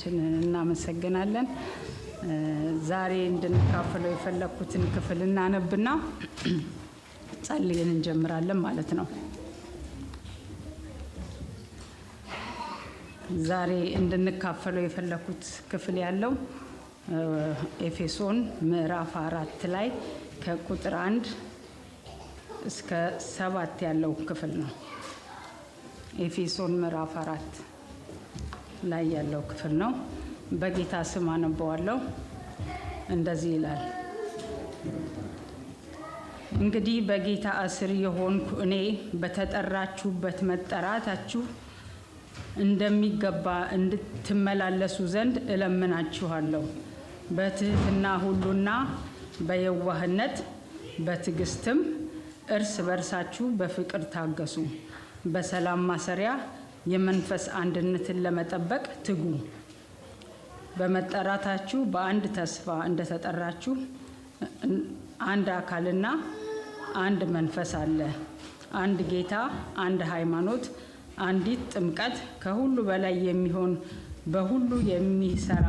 አምላካችንን እናመሰግናለን። ዛሬ እንድንካፈለው የፈለኩትን ክፍል እናነብና ጸልየን እንጀምራለን ማለት ነው። ዛሬ እንድንካፈለው የፈለኩት ክፍል ያለው ኤፌሶን ምዕራፍ 4 ላይ ከቁጥር 1 እስከ 7 ያለው ክፍል ነው። ኤፌሶን ምዕራፍ 4 ላይ ያለው ክፍል ነው። በጌታ ስም አነበዋለሁ። እንደዚህ ይላል። እንግዲህ በጌታ እስር የሆንኩ እኔ በተጠራችሁበት መጠራታችሁ እንደሚገባ እንድትመላለሱ ዘንድ እለምናችኋለሁ። በትህትና ሁሉና በየዋህነት በትዕግስትም እርስ በርሳችሁ በፍቅር ታገሱ። በሰላም ማሰሪያ የመንፈስ አንድነትን ለመጠበቅ ትጉ። በመጠራታችሁ በአንድ ተስፋ እንደተጠራችሁ አንድ አካልና አንድ መንፈስ አለ። አንድ ጌታ፣ አንድ ሃይማኖት፣ አንዲት ጥምቀት፣ ከሁሉ በላይ የሚሆን በሁሉ የሚሰራ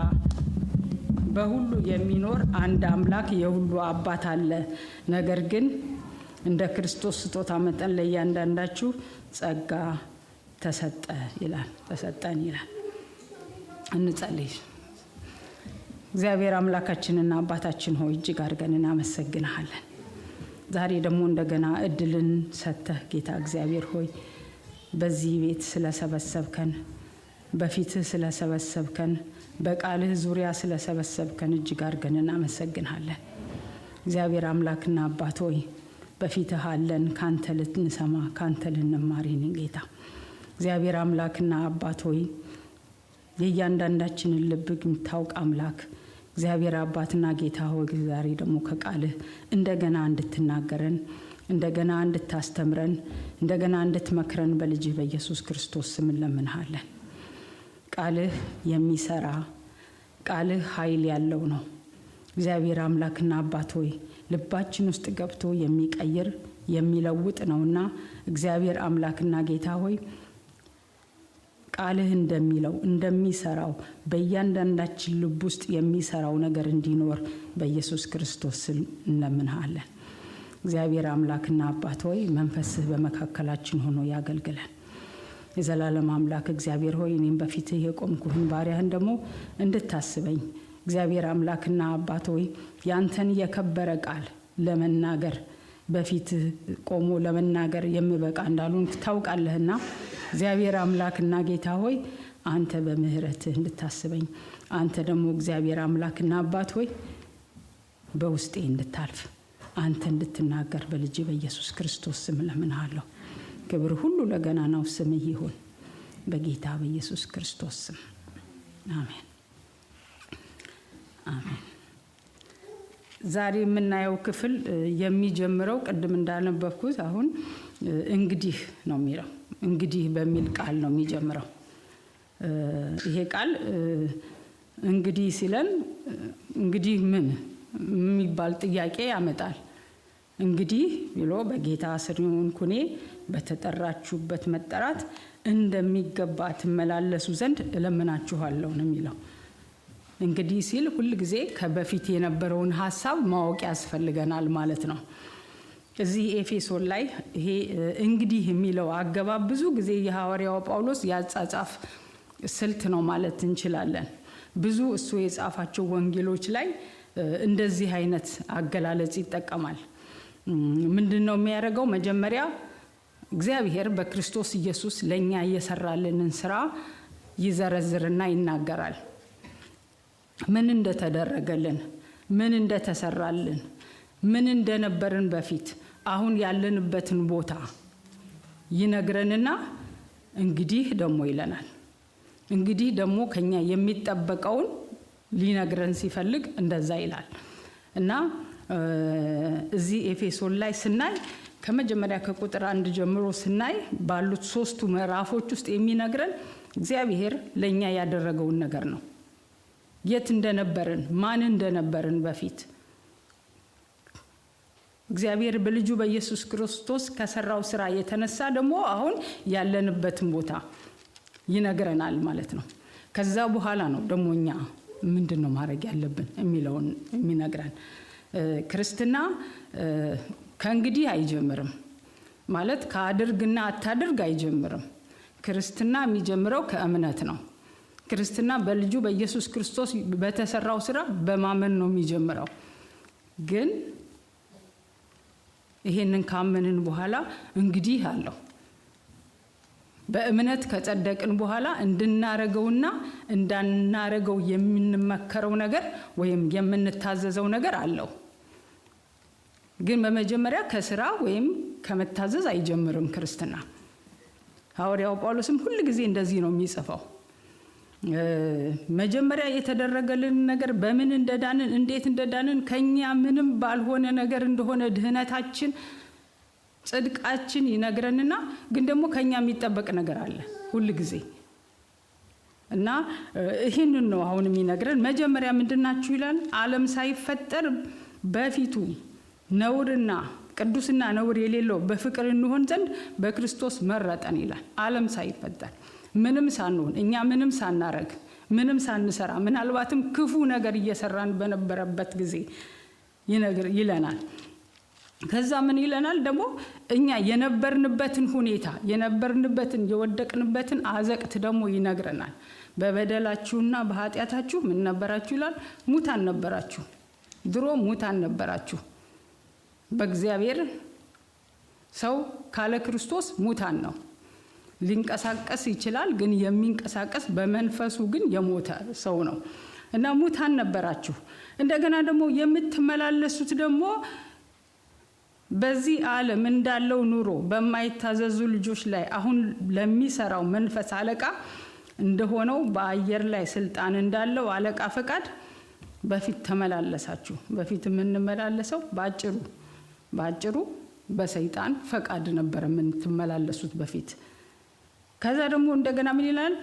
በሁሉ የሚኖር አንድ አምላክ የሁሉ አባት አለ። ነገር ግን እንደ ክርስቶስ ስጦታ መጠን ለእያንዳንዳችሁ ጸጋ ተሰጠን ይላል። እንጸልይ። እግዚአብሔር አምላካችንና አባታችን ሆይ እጅግ አድርገን እናመሰግንሃለን። ዛሬ ደግሞ እንደገና እድልን ሰጥተህ ጌታ እግዚአብሔር ሆይ በዚህ ቤት ስለሰበሰብከን፣ በፊትህ ስለሰበሰብከን፣ በቃልህ ዙሪያ ስለሰበሰብከን እጅግ አድርገን እናመሰግንሃለን። እግዚአብሔር አምላክና አባት ሆይ በፊትህ አለን፣ ካንተ ልንሰማ ካንተ ልንማር ይህንን ጌታ እግዚአብሔር አምላክና አባት ሆይ የእያንዳንዳችንን ልብ የምታውቅ አምላክ እግዚአብሔር አባትና ጌታ ሆይ ዛሬ ደግሞ ከቃልህ እንደገና እንድትናገረን፣ እንደገና እንድታስተምረን፣ እንደገና እንድትመክረን በልጅህ በኢየሱስ ክርስቶስ ስም እንለምንሃለን። ቃልህ የሚሰራ ቃልህ ኃይል ያለው ነው። እግዚአብሔር አምላክና አባት ሆይ ልባችን ውስጥ ገብቶ የሚቀይር የሚለውጥ ነውና እግዚአብሔር አምላክና ጌታ ሆይ ቃልህ እንደሚለው እንደሚሰራው በእያንዳንዳችን ልብ ውስጥ የሚሰራው ነገር እንዲኖር በኢየሱስ ክርስቶስ ስም እንለምንሃለን። እግዚአብሔር አምላክና አባት ሆይ መንፈስህ በመካከላችን ሆኖ ያገልግለን። የዘላለም አምላክ እግዚአብሔር ሆይ እኔም በፊትህ የቆምኩህን ባሪያህን ደግሞ እንድታስበኝ እግዚአብሔር አምላክና አባት ሆይ ያንተን የከበረ ቃል ለመናገር በፊትህ ቆሞ ለመናገር የምበቃ እንዳልሆን ታውቃለህና እግዚአብሔር አምላክና ጌታ ሆይ አንተ በምህረትህ እንድታስበኝ፣ አንተ ደግሞ እግዚአብሔር አምላክና አባት ሆይ በውስጤ እንድታልፍ፣ አንተ እንድትናገር በልጅ በኢየሱስ ክርስቶስ ስም እለምንሃለሁ። ክብር ሁሉ ለገናናው ስምህ ይሁን በጌታ በኢየሱስ ክርስቶስ ስም አሜን። አሜን። ዛሬ የምናየው ክፍል የሚጀምረው ቅድም እንዳነበብኩት አሁን እንግዲህ ነው የሚለው። እንግዲህ በሚል ቃል ነው የሚጀምረው። ይሄ ቃል እንግዲህ ሲለን እንግዲህ ምን የሚባል ጥያቄ ያመጣል። እንግዲህ ብሎ በጌታ ስር የሆንኩ እኔ በተጠራችሁበት መጠራት እንደሚገባ ትመላለሱ ዘንድ እለምናችኋለሁ ነው የሚለው። እንግዲህ ሲል ሁል ጊዜ ከበፊት የነበረውን ሐሳብ ማወቅ ያስፈልገናል ማለት ነው። እዚህ ኤፌሶን ላይ ይሄ እንግዲህ የሚለው አገባብ ብዙ ጊዜ የሐዋርያው ጳውሎስ ያጻጻፍ ስልት ነው ማለት እንችላለን። ብዙ እሱ የጻፋቸው ወንጌሎች ላይ እንደዚህ አይነት አገላለጽ ይጠቀማል። ምንድነው የሚያደርገው? መጀመሪያ እግዚአብሔር በክርስቶስ ኢየሱስ ለኛ እየሰራልንን ስራ ይዘረዝርና ይናገራል። ምን እንደተደረገልን፣ ምን እንደተሰራልን፣ ምን እንደነበርን በፊት አሁን ያለንበትን ቦታ ይነግረንና እንግዲህ ደግሞ ይለናል። እንግዲህ ደግሞ ከኛ የሚጠበቀውን ሊነግረን ሲፈልግ እንደዛ ይላል እና እዚህ ኤፌሶን ላይ ስናይ ከመጀመሪያ ከቁጥር 1 ጀምሮ ስናይ ባሉት 3 ምዕራፎች ውስጥ የሚነግረን እግዚአብሔር ለኛ ያደረገውን ነገር ነው። የት እንደነበርን፣ ማን እንደነበርን በፊት እግዚአብሔር በልጁ በኢየሱስ ክርስቶስ ከሰራው ስራ የተነሳ ደግሞ አሁን ያለንበትን ቦታ ይነግረናል ማለት ነው። ከዛ በኋላ ነው ደግሞ እኛ ምንድነው ማድረግ ያለብን የሚለውን የሚነግረን። ክርስትና ከእንግዲህ አይጀምርም ማለት ከአድርግና አታድርግ አይጀምርም። ክርስትና የሚጀምረው ከእምነት ነው። ክርስትና በልጁ በኢየሱስ ክርስቶስ በተሰራው ስራ በማመን ነው የሚጀምረው። ግን ይሄንን ካመንን በኋላ እንግዲህ አለው በእምነት ከጸደቅን በኋላ እንድናረገውና እንዳናረገው የምንመከረው ነገር ወይም የምንታዘዘው ነገር አለው። ግን በመጀመሪያ ከስራ ወይም ከመታዘዝ አይጀምርም ክርስትና። ሐዋርያው ጳውሎስም ሁሉ ጊዜ እንደዚህ ነው የሚጽፈው። መጀመሪያ የተደረገልን ነገር በምን እንደዳንን እንዴት እንደዳንን ከኛ ምንም ባልሆነ ነገር እንደሆነ ድህነታችን ጽድቃችን ይነግረንና ግን ደግሞ ከኛ የሚጠበቅ ነገር አለ ሁሉ ጊዜ እና ይሄንን ነው አሁን የሚነግረን። መጀመሪያ ምንድናችሁ ይላል? ዓለም ሳይፈጠር በፊቱ ነውርና ቅዱስና ነውር የሌለው በፍቅር እንሆን ዘንድ በክርስቶስ መረጠን ይላል። ዓለም ሳይፈጠር ምንም ሳንሆን እኛ ምንም ሳናረግ ምንም ሳንሰራ ምናልባትም ክፉ ነገር እየሰራን በነበረበት ጊዜ ይለናል። ከዛ ምን ይለናል ደግሞ? እኛ የነበርንበትን ሁኔታ የነበርንበትን የወደቅንበትን አዘቅት ደግሞ ይነግረናል። በበደላችሁና በኃጢአታችሁ ምን ነበራችሁ ይላል? ሙታን ነበራችሁ። ድሮ ሙታን ነበራችሁ። በእግዚአብሔር ሰው ካለ ክርስቶስ ሙታን ነው። ሊንቀሳቀስ ይችላል፣ ግን የሚንቀሳቀስ በመንፈሱ ግን የሞተ ሰው ነው እና ሙታን ነበራችሁ። እንደገና ደግሞ የምትመላለሱት ደግሞ በዚህ ዓለም እንዳለው ኑሮ በማይታዘዙ ልጆች ላይ አሁን ለሚሰራው መንፈስ አለቃ እንደሆነው በአየር ላይ ስልጣን እንዳለው አለቃ ፈቃድ በፊት ተመላለሳችሁ። በፊት የምንመላለሰው ባጭሩ በሰይጣን ፈቃድ ነበር የምንመላለሱት በፊት። ከዛ ደግሞ እንደገና ምን ይላል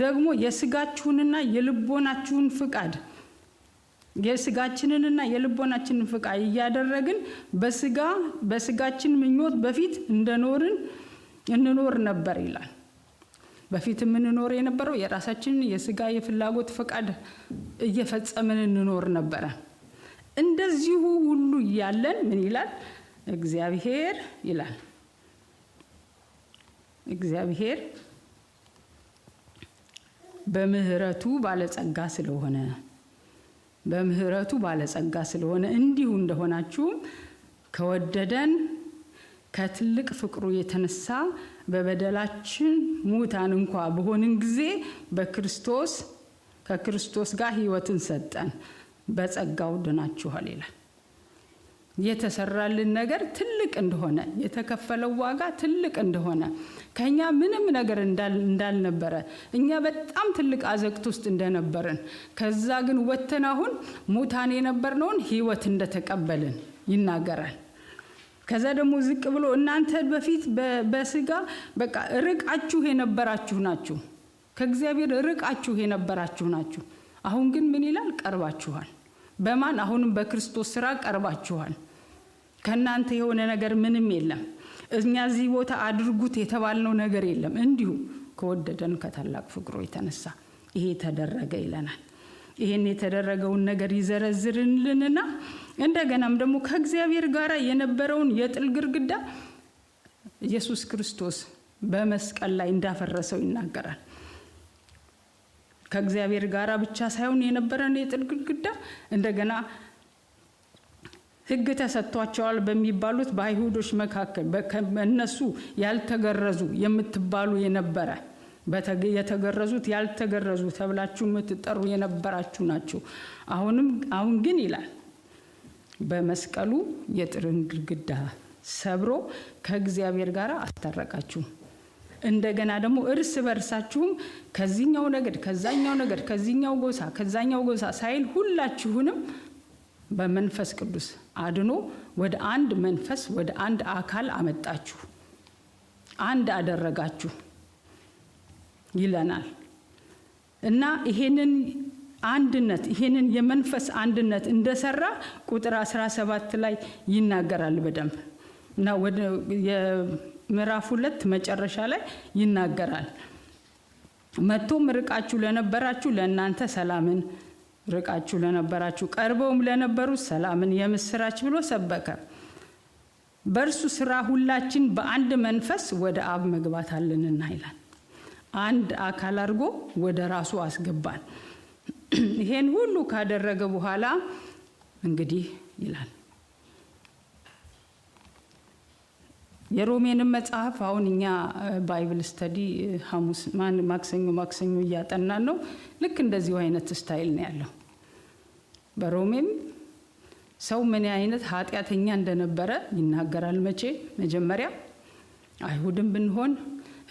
ደግሞ? የስጋችሁንና የልቦናችሁን ፍቃድ የስጋችንንና የልቦናችንን ፍቃድ እያደረግን በስጋችን ምኞት በፊት እንኖር ነበር ይላል። በፊት የምንኖር የነበረው የራሳችንን የስጋ የፍላጎት ፍቃድ እየፈጸምን እንኖር ነበረ። እንደዚሁ ሁሉ ያለን ምን ይላል? እግዚአብሔር ይላል እግዚአብሔር በምህረቱ ባለጸጋ ስለሆነ እንዲሁ እንደሆናችሁ ከወደደን ከትልቅ ፍቅሩ የተነሳ በበደላችን ሙታን እንኳ በሆንን ጊዜ ከክርስቶስ ጋር ሕይወትን ሰጠን፣ በጸጋው ድናችኋል ይላል። የተሰራልን ነገር ትልቅ እንደሆነ የተከፈለው ዋጋ ትልቅ እንደሆነ ከኛ ምንም ነገር እንዳልነበረ እኛ በጣም ትልቅ አዘቅት ውስጥ እንደነበርን ከዛ ግን ወተን አሁን ሙታን የነበርነውን ሕይወት እንደተቀበልን ይናገራል። ከዛ ደግሞ ዝቅ ብሎ እናንተ በፊት በስጋ በቃ ርቃችሁ የነበራችሁ ናችሁ፣ ከእግዚአብሔር ርቃችሁ የነበራችሁ ናችሁ። አሁን ግን ምን ይላል? ቀርባችኋል። በማን? አሁንም በክርስቶስ ስራ ቀርባችኋል። ከናንተ የሆነ ነገር ምንም የለም። እኛ እዚህ ቦታ አድርጉት የተባልነው ነገር የለም። እንዲሁ ከወደደን ከታላቅ ፍቅሩ የተነሳ ይሄ ተደረገ ይለናል። ይሄን የተደረገውን ነገር ይዘረዝርልንና እንደገናም ደግሞ ከእግዚአብሔር ጋር የነበረውን የጥል ግርግዳ ኢየሱስ ክርስቶስ በመስቀል ላይ እንዳፈረሰው ይናገራል። ከእግዚአብሔር ጋር ብቻ ሳይሆን የነበረን የጥል ግርግዳ እንደገና ሕግ ተሰጥቷቸዋል በሚባሉት በአይሁዶች መካከል በእነሱ ያልተገረዙ የምትባሉ የነበረ የተገረዙት ያልተገረዙ ተብላችሁ የምትጠሩ የነበራችሁ ናችሁ። አሁን ግን ይላል በመስቀሉ የጥልን ግርግዳ ሰብሮ ከእግዚአብሔር ጋር አስታረቃችሁ። እንደገና ደግሞ እርስ በርሳችሁም ከዚህኛው ነገድ ከዛኛው ነገድ ከዚህኛው ጎሳ ከዛኛው ጎሳ ሳይል ሁላችሁንም በመንፈስ ቅዱስ አድኖ ወደ አንድ መንፈስ ወደ አንድ አካል አመጣችሁ፣ አንድ አደረጋችሁ ይለናል እና ይሄንን አንድነት ይሄንን የመንፈስ አንድነት እንደሰራ ቁጥር 17 ላይ ይናገራል በደንብ እና ወደ የምዕራፍ 2 መጨረሻ ላይ ይናገራል። መጥቶም ርቃችሁ ለነበራችሁ ለእናንተ ሰላምን፣ ርቃችሁ ለነበራችሁ ቀርበውም ለነበሩ ሰላምን የምስራች ብሎ ሰበከ። በእርሱ ስራ ሁላችን በአንድ መንፈስ ወደ አብ መግባት አለንና ይላል። አንድ አካል አድርጎ ወደ ራሱ አስገባን። ይሄን ሁሉ ካደረገ በኋላ እንግዲህ ይላል የሮሜን መጽሐፍ አሁን እኛ ባይብል ስተዲ ሐሙስ ማክሰኞ እያጠናን ነው። ልክ እንደዚህ አይነት ስታይል ነው ያለው። በሮሜም ሰው ምን አይነት ኃጢአተኛ እንደነበረ ይናገራል። መጀመሪያ አይሁድም ብንሆን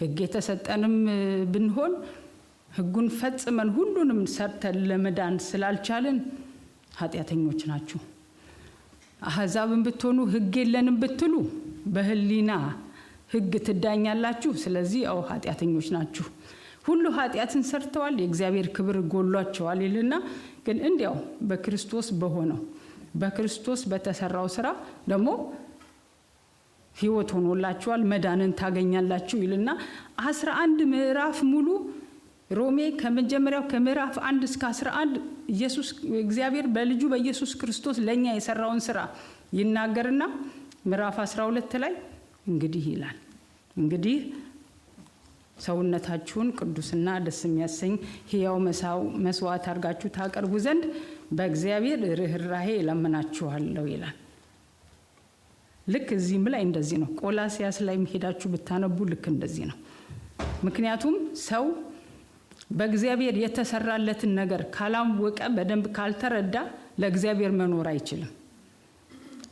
ሕግ የተሰጠንም ብንሆን ሕጉን ፈጽመን ሁሉንም ሰርተን ለመዳን ስላልቻለን ኃጢአተኞች ናችሁ። አሕዛብም ብትሆኑ ሕግ የለንም ብትሉ በህሊና ሕግ ትዳኛላችሁ። ስለዚህ ኃጢአተኞች ናችሁ። ሁሉ ኃጢአትን ሰርተዋል፣ የእግዚአብሔር ክብር ጎሏቸዋል ይልና ግን እንዲያው በክርስቶስ በሆነው በክርስቶስ በተሰራው ስራ ደግሞ ሕይወት ሆኖላችኋል፣ መዳንን ታገኛላችሁ ይልና 11 ምዕራፍ ሙሉ ሮሜ ከመጀመሪያው ከምዕራፍ 1 እስከ 11 እግዚአብሔር በልጁ በኢየሱስ ክርስቶስ ለኛ የሰራውን ስራ ይናገርና ምዕራፍ 12 ላይ እንግዲህ ይላል እንግዲህ ሰውነታችሁን ቅዱስና ደስ የሚያሰኝ ሕያው መስዋዕት አድርጋችሁ ታቀርቡ ዘንድ በእግዚአብሔር ርኅራኄ እለምናችኋለሁ ይላል። ልክ እዚህም ላይ እንደዚህ ነው። ቆላስያስ ላይ ሄዳችሁ ብታነቡ ልክ እንደዚህ ነው። ምክንያቱም ሰው በእግዚአብሔር የተሰራለትን ነገር ካላወቀ በደንብ ካልተረዳ ለእግዚአብሔር መኖር አይችልም።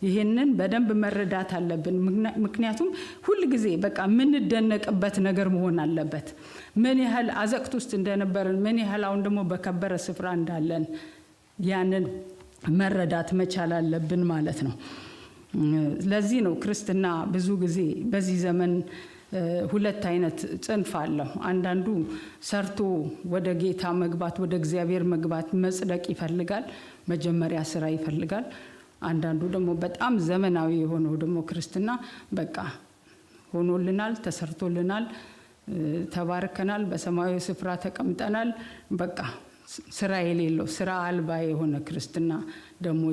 ይሄንን በደንብ መረዳት አለብን። ምክንያቱም ሁሉ ጊዜ በቃ ምን ደነቅበት ነገር መሆን አለበት። ምን ያህል አዘቅት ውስጥ እንደነበርን ምን ያህል አሁን ደግሞ በከበረ ስፍራ እንዳለን ያንን መረዳት መቻል አለብን ማለት ነው። ለዚህ ነው ክርስትና ብዙ ጊዜ በዚህ ዘመን ሁለት አይነት ጽንፍ አለው። አንዳንዱ ሰርቶ ወደ ጌታ መግባት ወደ እግዚአብሔር መግባት መጽደቅ ይፈልጋል፣ መጀመሪያ ስራ ይፈልጋል። አንዳንዱ ደግሞ በጣም ዘመናዊ የሆነው ደግሞ ክርስትና በቃ ሆኖልናል፣ ተሰርቶልናል፣ ተባርከናል፣ በሰማያዊ ስፍራ ተቀምጠናል፣ በቃ ስራ የሌለው ስራ አልባ የሆነ ክርስትና ደግሞ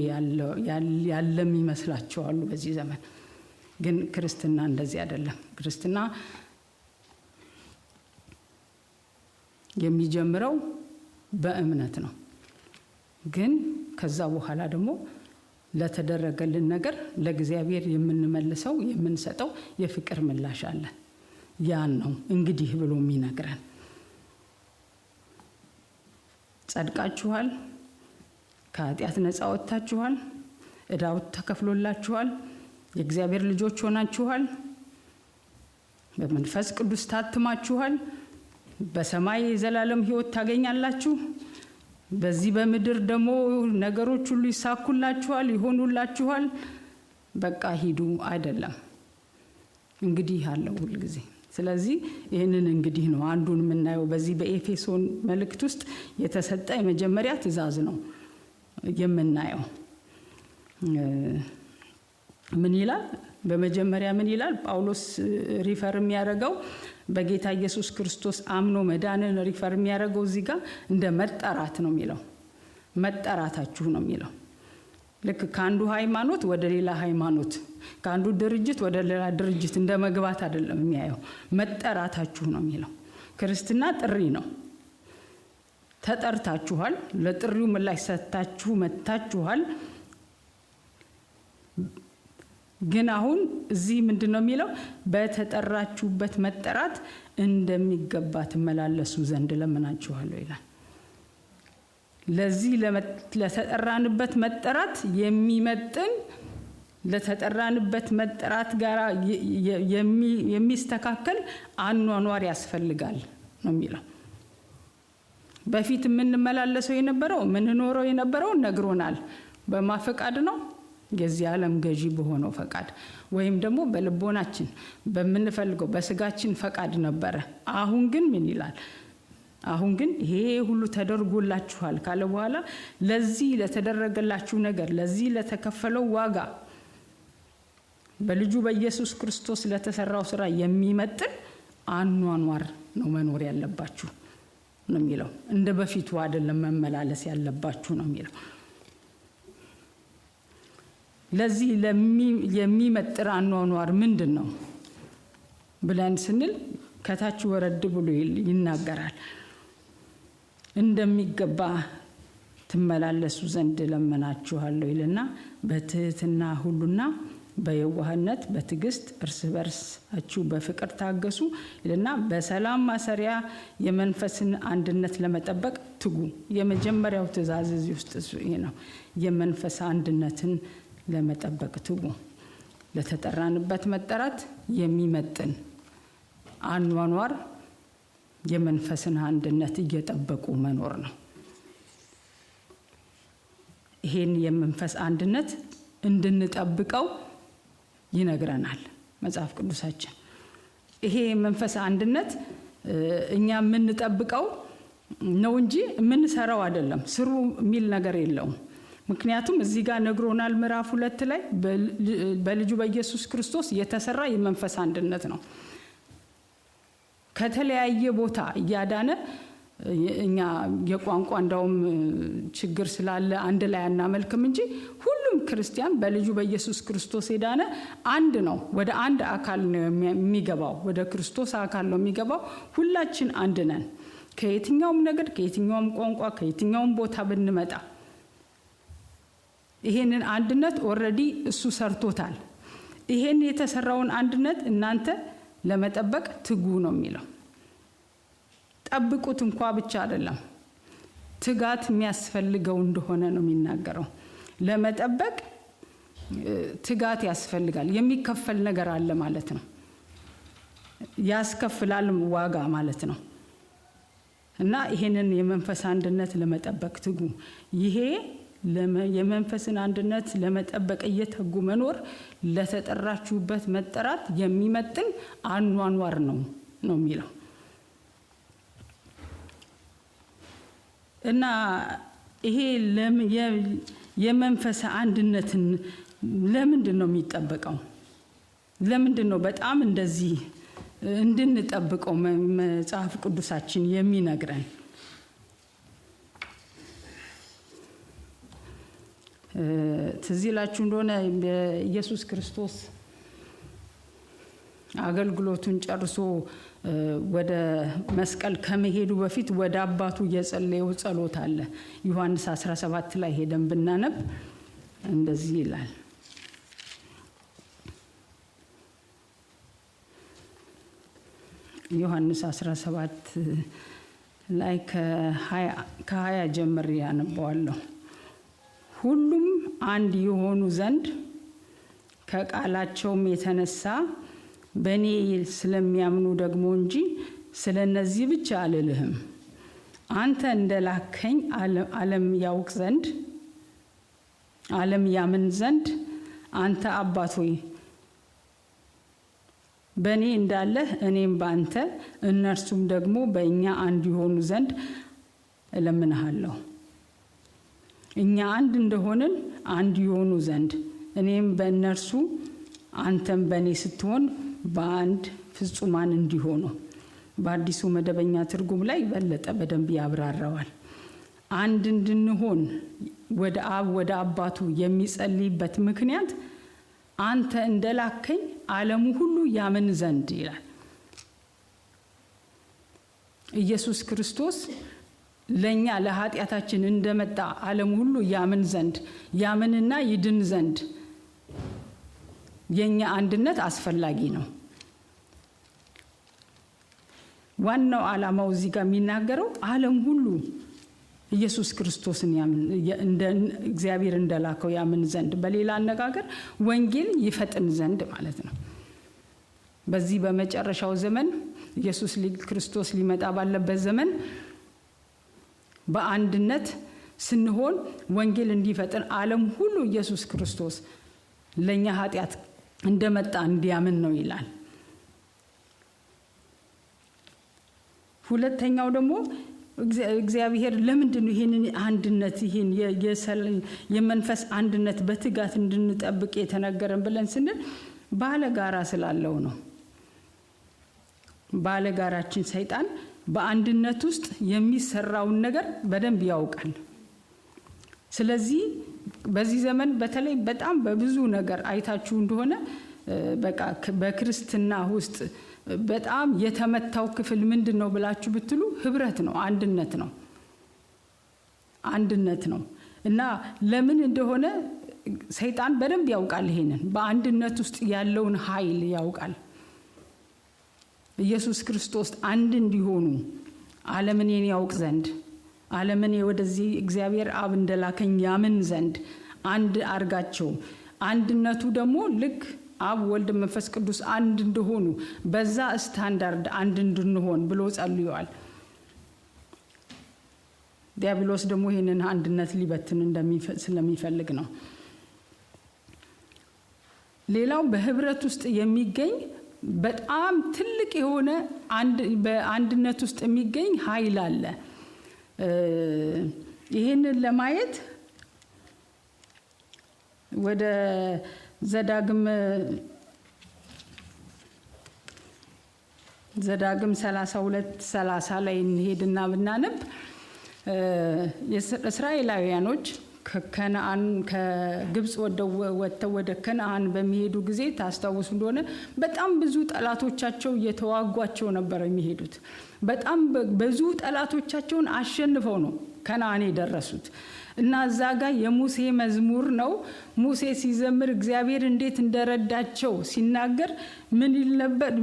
ያለም ይመስላቸዋል በዚህ ዘመን። ግን ክርስትና እንደዚህ አይደለም። ክርስትና የሚጀምረው በእምነት ነው። ግን ከዛ በኋላ ደግሞ ለተደረገልን ነገር ለእግዚአብሔር የምንመልሰው የምንሰጠው የፍቅር ምላሽ አለ። ያን ነው እንግዲህ ብሎ የሚነግረን። ጸድቃችኋል፣ ከኃጢአት ነፃ ወጥታችኋል፣ ዕዳው ተከፍሎላችኋል፣ የእግዚአብሔር ልጆች ሆናችኋል፣ በመንፈስ ቅዱስ ታትማችኋል፣ በሰማይ የዘላለም ሕይወት ታገኛላችሁ። በዚህ በምድር ደግሞ ነገሮች ሁሉ ይሳኩላችኋል፣ ይሆኑላችኋል። በቃ ሂዱ አይደለም፣ እንግዲህ አለው ሁሉ ጊዜ። ስለዚህ ይህንን እንግዲህ ነው አንዱን የምናየው በዚህ በኤፌሶን መልእክት ውስጥ የተሰጠ የመጀመሪያ ትእዛዝ ነው የምናየው። ምን ይላል? በመጀመሪያ ምን ይላል? ጳውሎስ ሪፈር የሚያደርገው በጌታ ኢየሱስ ክርስቶስ አምኖ መዳንን ሪፈር የሚያደርገው እዚህ ጋር እንደ መጠራት ነው የሚለው። መጠራታችሁ ነው የሚለው። ልክ ከአንዱ ሃይማኖት ወደ ሌላ ሃይማኖት፣ ከአንዱ ድርጅት ወደ ሌላ ድርጅት እንደ መግባት አይደለም የሚያየው። መጠራታችሁ ነው የሚለው። ክርስትና ጥሪ ነው። ተጠርታችኋል፣ ለጥሪው ምላሽ ሰጥታችሁ መጥታችኋል። ግን አሁን እዚህ ምንድነው የሚለው? በተጠራችሁበት መጠራት እንደሚገባ ትመላለሱ ዘንድ ለምናችኋለሁ ይላል። ለዚህ ለተጠራንበት መጠራት የሚመጥን ለተጠራንበት መጠራት ጋር የሚስተካከል አኗኗር ያስፈልጋል ነው የሚለው። በፊት የምንመላለሰው የነበረው ምንኖረው የነበረው ነግሮናል። በማፈቃድ ነው የዚህ ዓለም ገዢ በሆነው ፈቃድ ወይም ደግሞ በልቦናችን በምንፈልገው በስጋችን ፈቃድ ነበረ። አሁን ግን ምን ይላል? አሁን ግን ይሄ ሁሉ ተደርጎላችኋል ካለ በኋላ ለዚህ ለተደረገላችሁ ነገር ለዚህ ለተከፈለው ዋጋ በልጁ በኢየሱስ ክርስቶስ ለተሰራው ስራ የሚመጥን አኗኗር ነው መኖር ያለባችሁ ነው የሚለው። እንደ በፊቱ አይደለም መመላለስ ያለባችሁ ነው የሚለው። ለዚህ የሚመጥር አኗኗር ምንድነው ብለን ስንል ከታች ወረድ ብሎ ይናገራል። እንደሚገባ ትመላለሱ ዘንድ ለምናችኋለሁ ይልና በትህትና ሁሉና በየዋህነት በትዕግስት እርስ በርሳችሁ በፍቅር ታገሱ ይልና በሰላም ማሰሪያ የመንፈስን አንድነት ለመጠበቅ ትጉ። የመጀመሪያው ትእዛዝ እዚህ ውስጥ ይሄ ነው። የመንፈስ አንድነትን ለመጠበቅ ትጉ። ለተጠራንበት መጠራት የሚመጥን አኗኗር የመንፈስን አንድነት እየጠበቁ መኖር ነው። ይሄን የመንፈስ አንድነት እንድንጠብቀው ይነግረናል መጽሐፍ ቅዱሳችን። ይሄ የመንፈስ አንድነት እኛ የምንጠብቀው ነው እንጂ የምንሰራው አይደለም። ስሩ የሚል ነገር የለውም። ምክንያቱም እዚህ ጋር ነግሮናል ምዕራፍ 2 ላይ በልጁ በኢየሱስ ክርስቶስ የተሰራ የመንፈስ አንድነት ነው። ከተለያየ ቦታ እያዳነ እኛ የቋንቋ እንደውም ችግር ስላለ አንድ ላይ አናመልክም እንጂ ሁሉም ክርስቲያን በልጁ በኢየሱስ ክርስቶስ የዳነ አንድ ነው። ወደ አንድ አካል ነው የሚገባው፣ ወደ ክርስቶስ አካል ነው የሚገባው። ሁላችን አንድ ነን። ከየትኛውም ነገድ፣ ከየትኛውም ቋንቋ፣ ከየትኛውም ቦታ ብንመጣ ይሄንን አንድነት ኦሬዲ እሱ ሰርቶታል። ይሄን የተሰራውን አንድነት እናንተ ለመጠበቅ ትጉ ነው የሚለው። ጠብቁት እንኳን ብቻ አይደለም፣ ትጋት የሚያስፈልገው እንደሆነ ነው የሚናገረው። ለመጠበቅ ትጋት ያስፈልጋል። የሚከፈል ነገር አለ ማለት ነው። ያስከፍላል ዋጋ ማለት ነው። እና ይሄንን የመንፈስ አንድነት ለመጠበቅ ትጉ። ይሄ የመንፈስን አንድነት ለመጠበቅ እየተጉ መኖር ለተጠራችሁበት መጠራት የሚመጥን አኗኗር ነው የሚለው። እና ይሄ የመንፈስ አንድነትን ለምንድን ነው የሚጠበቀው? ለምንድን ነው በጣም እንደዚህ እንድንጠብቀው መጽሐፍ ቅዱሳችን የሚነግረን? ትዝ ይላችሁ እንደሆነ ኢየሱስ ክርስቶስ አገልግሎቱን ጨርሶ ወደ መስቀል ከመሄዱ በፊት ወደ አባቱ የጸለየው ጸሎት አለ። ዮሐንስ 17 ላይ ሄደን ብናነብ እንደዚህ ይላል። ዮሐንስ 17 ላይ ከ20 ጀምሬ ያነባዋለሁ። ሁሉም አንድ የሆኑ ዘንድ ከቃላቸውም የተነሳ በእኔ ስለሚያምኑ ደግሞ እንጂ ስለነዚህ ብቻ አልልህም። አንተ እንደላከኝ ዓለም ያውቅ ዘንድ ዓለም ያምን ዘንድ አንተ አባት ሆይ በእኔ እንዳለህ እኔም በአንተ እነርሱም ደግሞ በእኛ አንድ የሆኑ ዘንድ እለምንሃለሁ። እኛ አንድ እንደሆንን አንድ የሆኑ ዘንድ እኔም በእነርሱ አንተም በእኔ ስትሆን በአንድ ፍጹማን እንዲሆኑ። በአዲሱ መደበኛ ትርጉም ላይ በለጠ በደንብ ያብራራዋል። አንድ እንድንሆን ወደ አብ ወደ አባቱ የሚጸልይበት ምክንያት አንተ እንደላከኝ ዓለሙ ሁሉ ያምን ዘንድ ይላል። ኢየሱስ ክርስቶስ ለኛ ለኃጢአታችን እንደመጣ ዓለም ሁሉ ያምን ዘንድ ያምንና ይድን ዘንድ የኛ አንድነት አስፈላጊ ነው። ዋናው ዓላማው እዚህ ጋር የሚናገረው ዓለም ሁሉ ኢየሱስ ክርስቶስን ያምን እንደ እግዚአብሔር እንደላከው ያምን ዘንድ፣ በሌላ አነጋገር ወንጌል ይፈጥን ዘንድ ማለት ነው። በዚህ በመጨረሻው ዘመን ኢየሱስ ክርስቶስ ሊመጣ ባለበት ዘመን በአንድነት ስንሆን ወንጌል እንዲፈጥን ዓለም ሁሉ ኢየሱስ ክርስቶስ ለኛ ኃጢአት እንደመጣ እንዲያምን ነው ይላል። ሁለተኛው ደግሞ እግዚአብሔር ለምንድን ነው ይሄንን አንድነት ይሄን የመንፈስ አንድነት በትጋት እንድንጠብቅ የተነገረን ብለን ስንል ባለጋራ ስላለው ነው። ባለጋራችን ሰይጣን በአንድነት ውስጥ የሚሰራውን ነገር በደንብ ያውቃል። ስለዚህ በዚህ ዘመን በተለይ በጣም በብዙ ነገር አይታችሁ እንደሆነ በቃ በክርስትና ውስጥ በጣም የተመታው ክፍል ምንድነው ብላችሁ ብትሉ ህብረት ነው፣ አንድነት ነው። እና ለምን እንደሆነ ሰይጣን በደንብ ያውቃል። ይሄንን በአንድነት ውስጥ ያለውን ኃይል ያውቃል። ኢየሱስ ክርስቶስ አንድ እንዲሆኑ ዓለምን ያውቅ ዘንድ ዓለምን ወደዚህ እግዚአብሔር አብ እንደላከኝ ያምን ዘንድ አንድ አርጋቸው፣ አንድነቱ ደግሞ ልክ አብ ወልድ መንፈስ ቅዱስ አንድ እንደሆኑ በዛ ስታንዳርድ አንድ እንድንሆን ብሎ ጸልዩዋል። ዲያብሎስ ደግሞ ይሄንን አንድነት ሊበትን ስለሚፈልግ ነው። ሌላው በህብረት ውስጥ የሚገኝ በጣም ትልቅ የሆነ በአንድነት ውስጥ የሚገኝ ኃይል አለ። ይሄንን ለማየት ወደ ዘዳግም 32:30 ላይ እንሄድና ብናነብ እስራኤላውያኖች ከግብጽ ወጥተው ወደ ከነዓን በሚሄዱ ጊዜ ታስታውሱ እንደሆነ በጣም ብዙ ጠላቶቻቸው እየተዋጓቸው ነበር የሚሄዱት። በጣም ብዙ ጠላቶቻቸውን አሸንፈው ነው ከነዓን የደረሱት። እና እዛ ጋር የሙሴ መዝሙር ነው። ሙሴ ሲዘምር እግዚአብሔር እንዴት እንደረዳቸው ሲናገር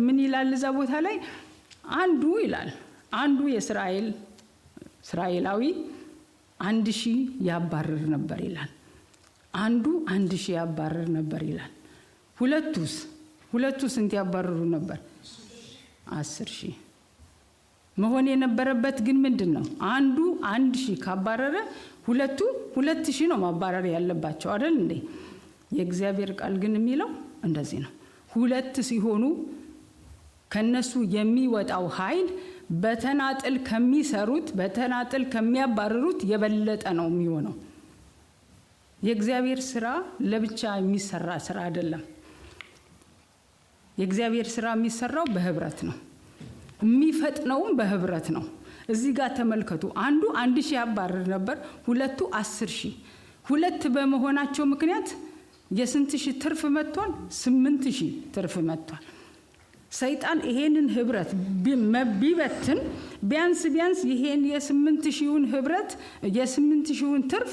ምን ይላል እዛ ቦታ ላይ? አንዱ እስራኤላዊ 1000 ያባረር ነበር ይላል። አንዱ 1000 ያባረር ነበር ይላል። ሁለቱ ስንት ያባረሩ ነበር? 10,000። መሆን የነበረበት ግን ምንድነው? አንዱ 1000 ካባረረ ሁለቱ 2000 ነው ማባረር ያለባቸው አይደል እንዴ? የእግዚአብሔር ቃል ግን የሚለው እንደዚህ ነው። ሁለት ሲሆኑ ከነሱ የሚወጣው ኃይል በተናጥል ከሚያባረሩት የበለጠ ነው የሚሆነው። የእግዚአብሔር ስራ ለብቻ የሚሰራ ስራ አይደለም። የእግዚአብሔር ስራ የሚሰራው በህብረት ነው። የሚፈጥነውም በህብረት ነው። እዚህ ጋር ተመልከቱ። አንዱ 1000 ያባረር ነበር፣ ሁለቱ 10,000። ሁለት በመሆናቸው ምክንያት የስንት ሺህ ትርፍ መጥቷል? 8,000 ትርፍ መጥቷል። ሰይጣን ይሄንን ህብረት ቢበትን ቢያንስ ይሄን የ8,000ን ህብረት የ8,000ን ትርፍ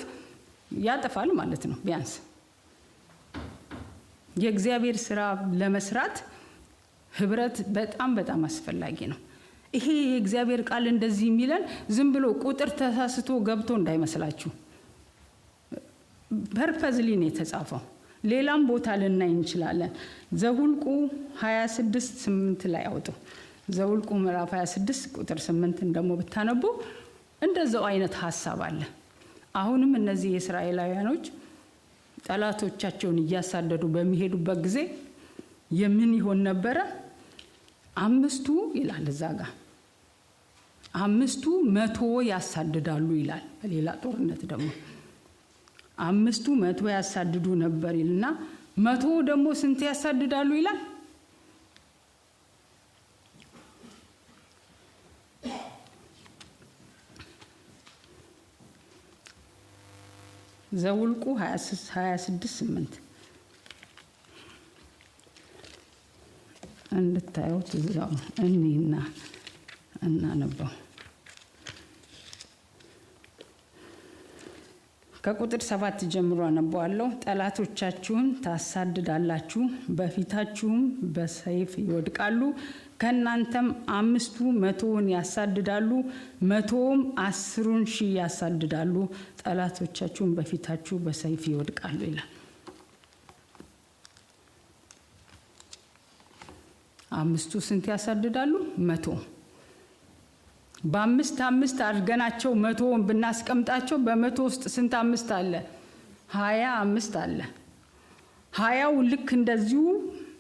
ያጠፋል ማለት ነው። ቢያንስ የእግዚአብሔር ስራ ለመስራት ህብረት በጣም አስፈላጊ ነው። ይሄ የእግዚአብሔር ቃል እንደዚህ የሚለን ዝም ብሎ ቁጥር ተሳስቶ ገብቶ እንዳይመስላችሁ። ፐርፐዝሊ ነው የተጻፈው። ሌላም ቦታ ልናይ እንችላለን። ዘኍልቍ 26:8 ላይ አውጡ። ዘኍልቍ ምዕራፍ 26 ቁጥር 8 ደግሞ ብታነቡ እንደዛው አይነት ሐሳብ አለ። አሁንም እነዚህ የእስራኤላውያኖች ጠላቶቻቸውን እያሳደዱ በሚሄዱበት ጊዜ የምን ይሆን ነበረ? 5 ይላል እዛ ጋር 5 100 ያሳድዳሉ ይላል። በሌላ ጦርነት ደግሞ 5 100 ያሳድዱ ነበር ይልና 100 ደግሞ ስንት ያሳድዳሉ ይላል? ዘኍልቍ 26:8 እንድታዩት እዛው እናነበው። ከቁጥር 7 ጀምሮ አነበዋለሁ። ጠላቶቻችሁን ታሳድዳላችሁ፣ በፊታችሁም በሰይፍ ይወድቃሉ። ከእናንተም 5 100ን ያሳድዳሉ፣ 100ም 10,000 ያሳድዳሉ። ጠላቶቻችሁን በፊታችሁ በሰይፍ ይወድቃሉ ይላል። 5 ስንት ያሳድዳሉ? 100። በ5 አድርገናቸው 100ን ብናስቀምጣቸው በ100 ውስጥ ስንት 5 አለ? 25 አለ። 20ው ልክ እንደዚሁ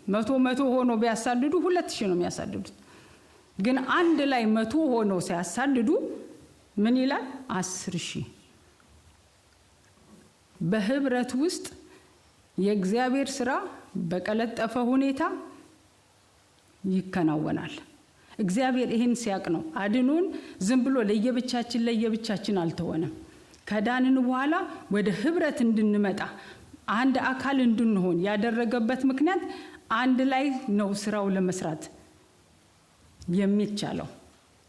100 ሆኖ ቢያሳድዱ 2000 ነው የሚያሳድዱት። ግን አንድ ላይ 100 ሆኖ ሲያሳድዱ ምን ይላል? 10,000። በህብረት ውስጥ የእግዚአብሔር ስራ በቀለጠፈ ሁኔታ ይከናወናል። እግዚአብሔር ይሄን ሲያቅ ነው አድኖን ዝም ብሎ ለየብቻችን አልተወንም። ከዳንን በኋላ ወደ ህብረት እንድንመጣ አንድ አካል እንድንሆን ያደረገበት ምክንያት አንድ ላይ ነው ስራው ለመስራት የሚቻለው።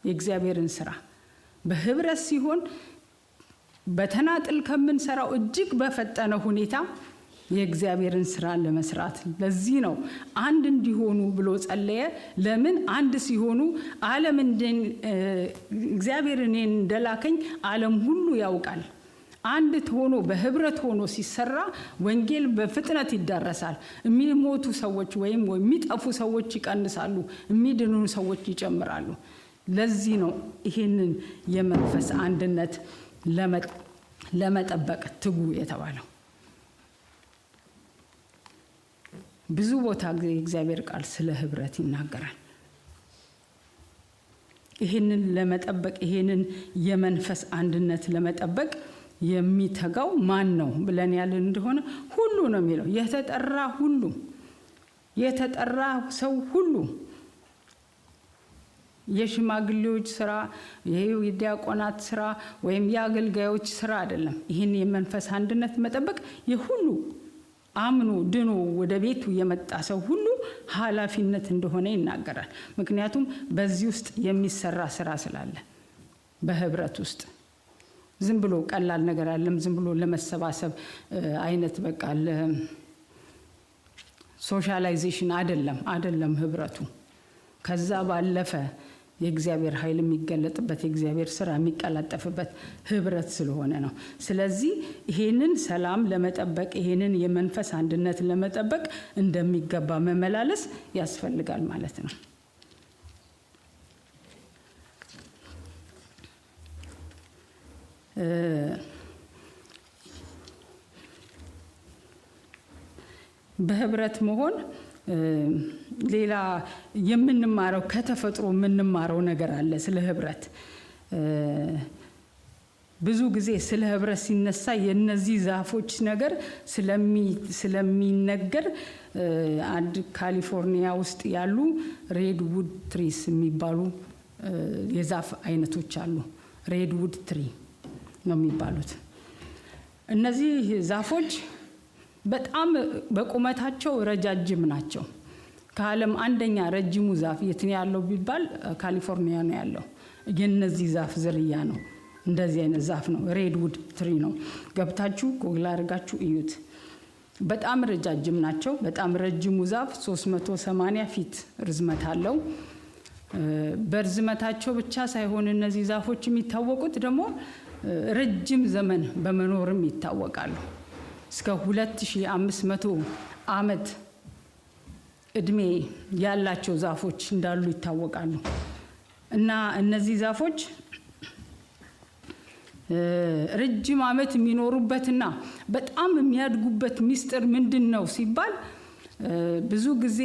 የእግዚአብሔርን ስራ በህብረት ሲሆን በተናጥል ከምንሰራው እጅግ በፈጠነ ሁኔታ የእግዚአብሔርን ስራ ለመስራት ለዚህ ነው አንድ እንዲሆኑ ብሎ ጸለየ። ለምን አንድ ሲሆኑ ዓለም እግዚአብሔር እኔን እንደላከኝ ዓለም ሁሉ ያውቃል። አንድ ሆኖ በህብረት ሆኖ ሲሰራ ወንጌል በፍጥነት ይዳረሳል። የሚሞቱ ሰዎች ወይም የሚጠፉ ሰዎች ይቀንሳሉ፣ የሚድኑ ሰዎች ይጨምራሉ። ለዚህ ነው ይሄንን የመንፈስ አንድነት ለመጠበቅ ትጉ የተባለው። ብዙ ቦታ የእግዚአብሔር ቃል ስለ ህብረት ይናገራል። ይሄንን ለመጠበቅ ይሄንን የመንፈስ አንድነት ለመጠበቅ የሚተጋው ማን ነው ብለን ያልን እንደሆነ ሁሉ ነው የሚለው። የተጠራ ሰው ሁሉ የሽማግሌዎች ስራ፣ የዲያቆናት ስራ ወይም የአገልጋዮች ስራ አይደለም። ይህን የመንፈስ አንድነት መጠበቅ የሁሉ አምኖ ድኖ ወደ ቤቱ የመጣ ሰው ሁሉ ኃላፊነት እንደሆነ ይናገራል። ምክንያቱም በዚህ ውስጥ የሚሰራ ስራ ስላለ በህብረት ውስጥ ዝም ብሎ ቀላል ነገር አይደለም። ዝም ብሎ ለመሰባሰብ አይነት በቃ ሶሻላይዜሽን አይደለም ህብረቱ። ከዛ ባለፈ የእግዚአብሔር ኃይል የሚገለጥበት የእግዚአብሔር ስራ የሚቀላጠፍበት ህብረት ስለሆነ ነው። ስለዚህ ይሄንን ሰላም ለመጠበቅ ይሄንን የመንፈስ አንድነት ለመጠበቅ እንደሚገባ መመላለስ ያስፈልጋል ማለት ነው። በህብረት መሆን ሌላ የምንማረው ከተፈጥሮ የምንማረው ነገር አለ። ስለ ህብረት ብዙ ጊዜ ስለ ህብረት ሲነሳ የነዚህ ዛፎች ነገር ስለሚነገር አንድ ካሊፎርኒያ ውስጥ ያሉ ሬድ ውድ ትሪስ የሚባሉ የዛፍ አይነቶች አሉ። ሬድ ውድ ትሪ ነው የሚባሉት። እነዚህ ዛፎች በጣም በቁመታቸው ረጃጅም ናቸው። ከዓለም አንደኛ ረጅሙ ዛፍ የት ነው ያለው ቢባል ካሊፎርኒያ ነው ያለው። የነዚህ ዛፍ ዝርያ ነው። እንደዚህ አይነት ዛፍ ነው። ሬድ ውድ ትሪ ነው። ገብታችሁ ጎግል አድርጋችሁ እዩት። በጣም ረጃጅም ናቸው። በጣም ረጅሙ ዛፍ 380 ፊት ርዝመት አለው። በርዝመታቸው ብቻ ሳይሆን እነዚህ ዛፎች የሚታወቁት ደግሞ ረጅም ዘመን በመኖርም ይታወቃሉ። እስከ 2500 ዓመት እድሜ ያላቸው ዛፎች እንዳሉ ይታወቃሉ። እና እነዚህ ዛፎች ረጅም ዓመት የሚኖሩበትና በጣም የሚያድጉበት ሚስጥር ምንድነው ሲባል ብዙ ጊዜ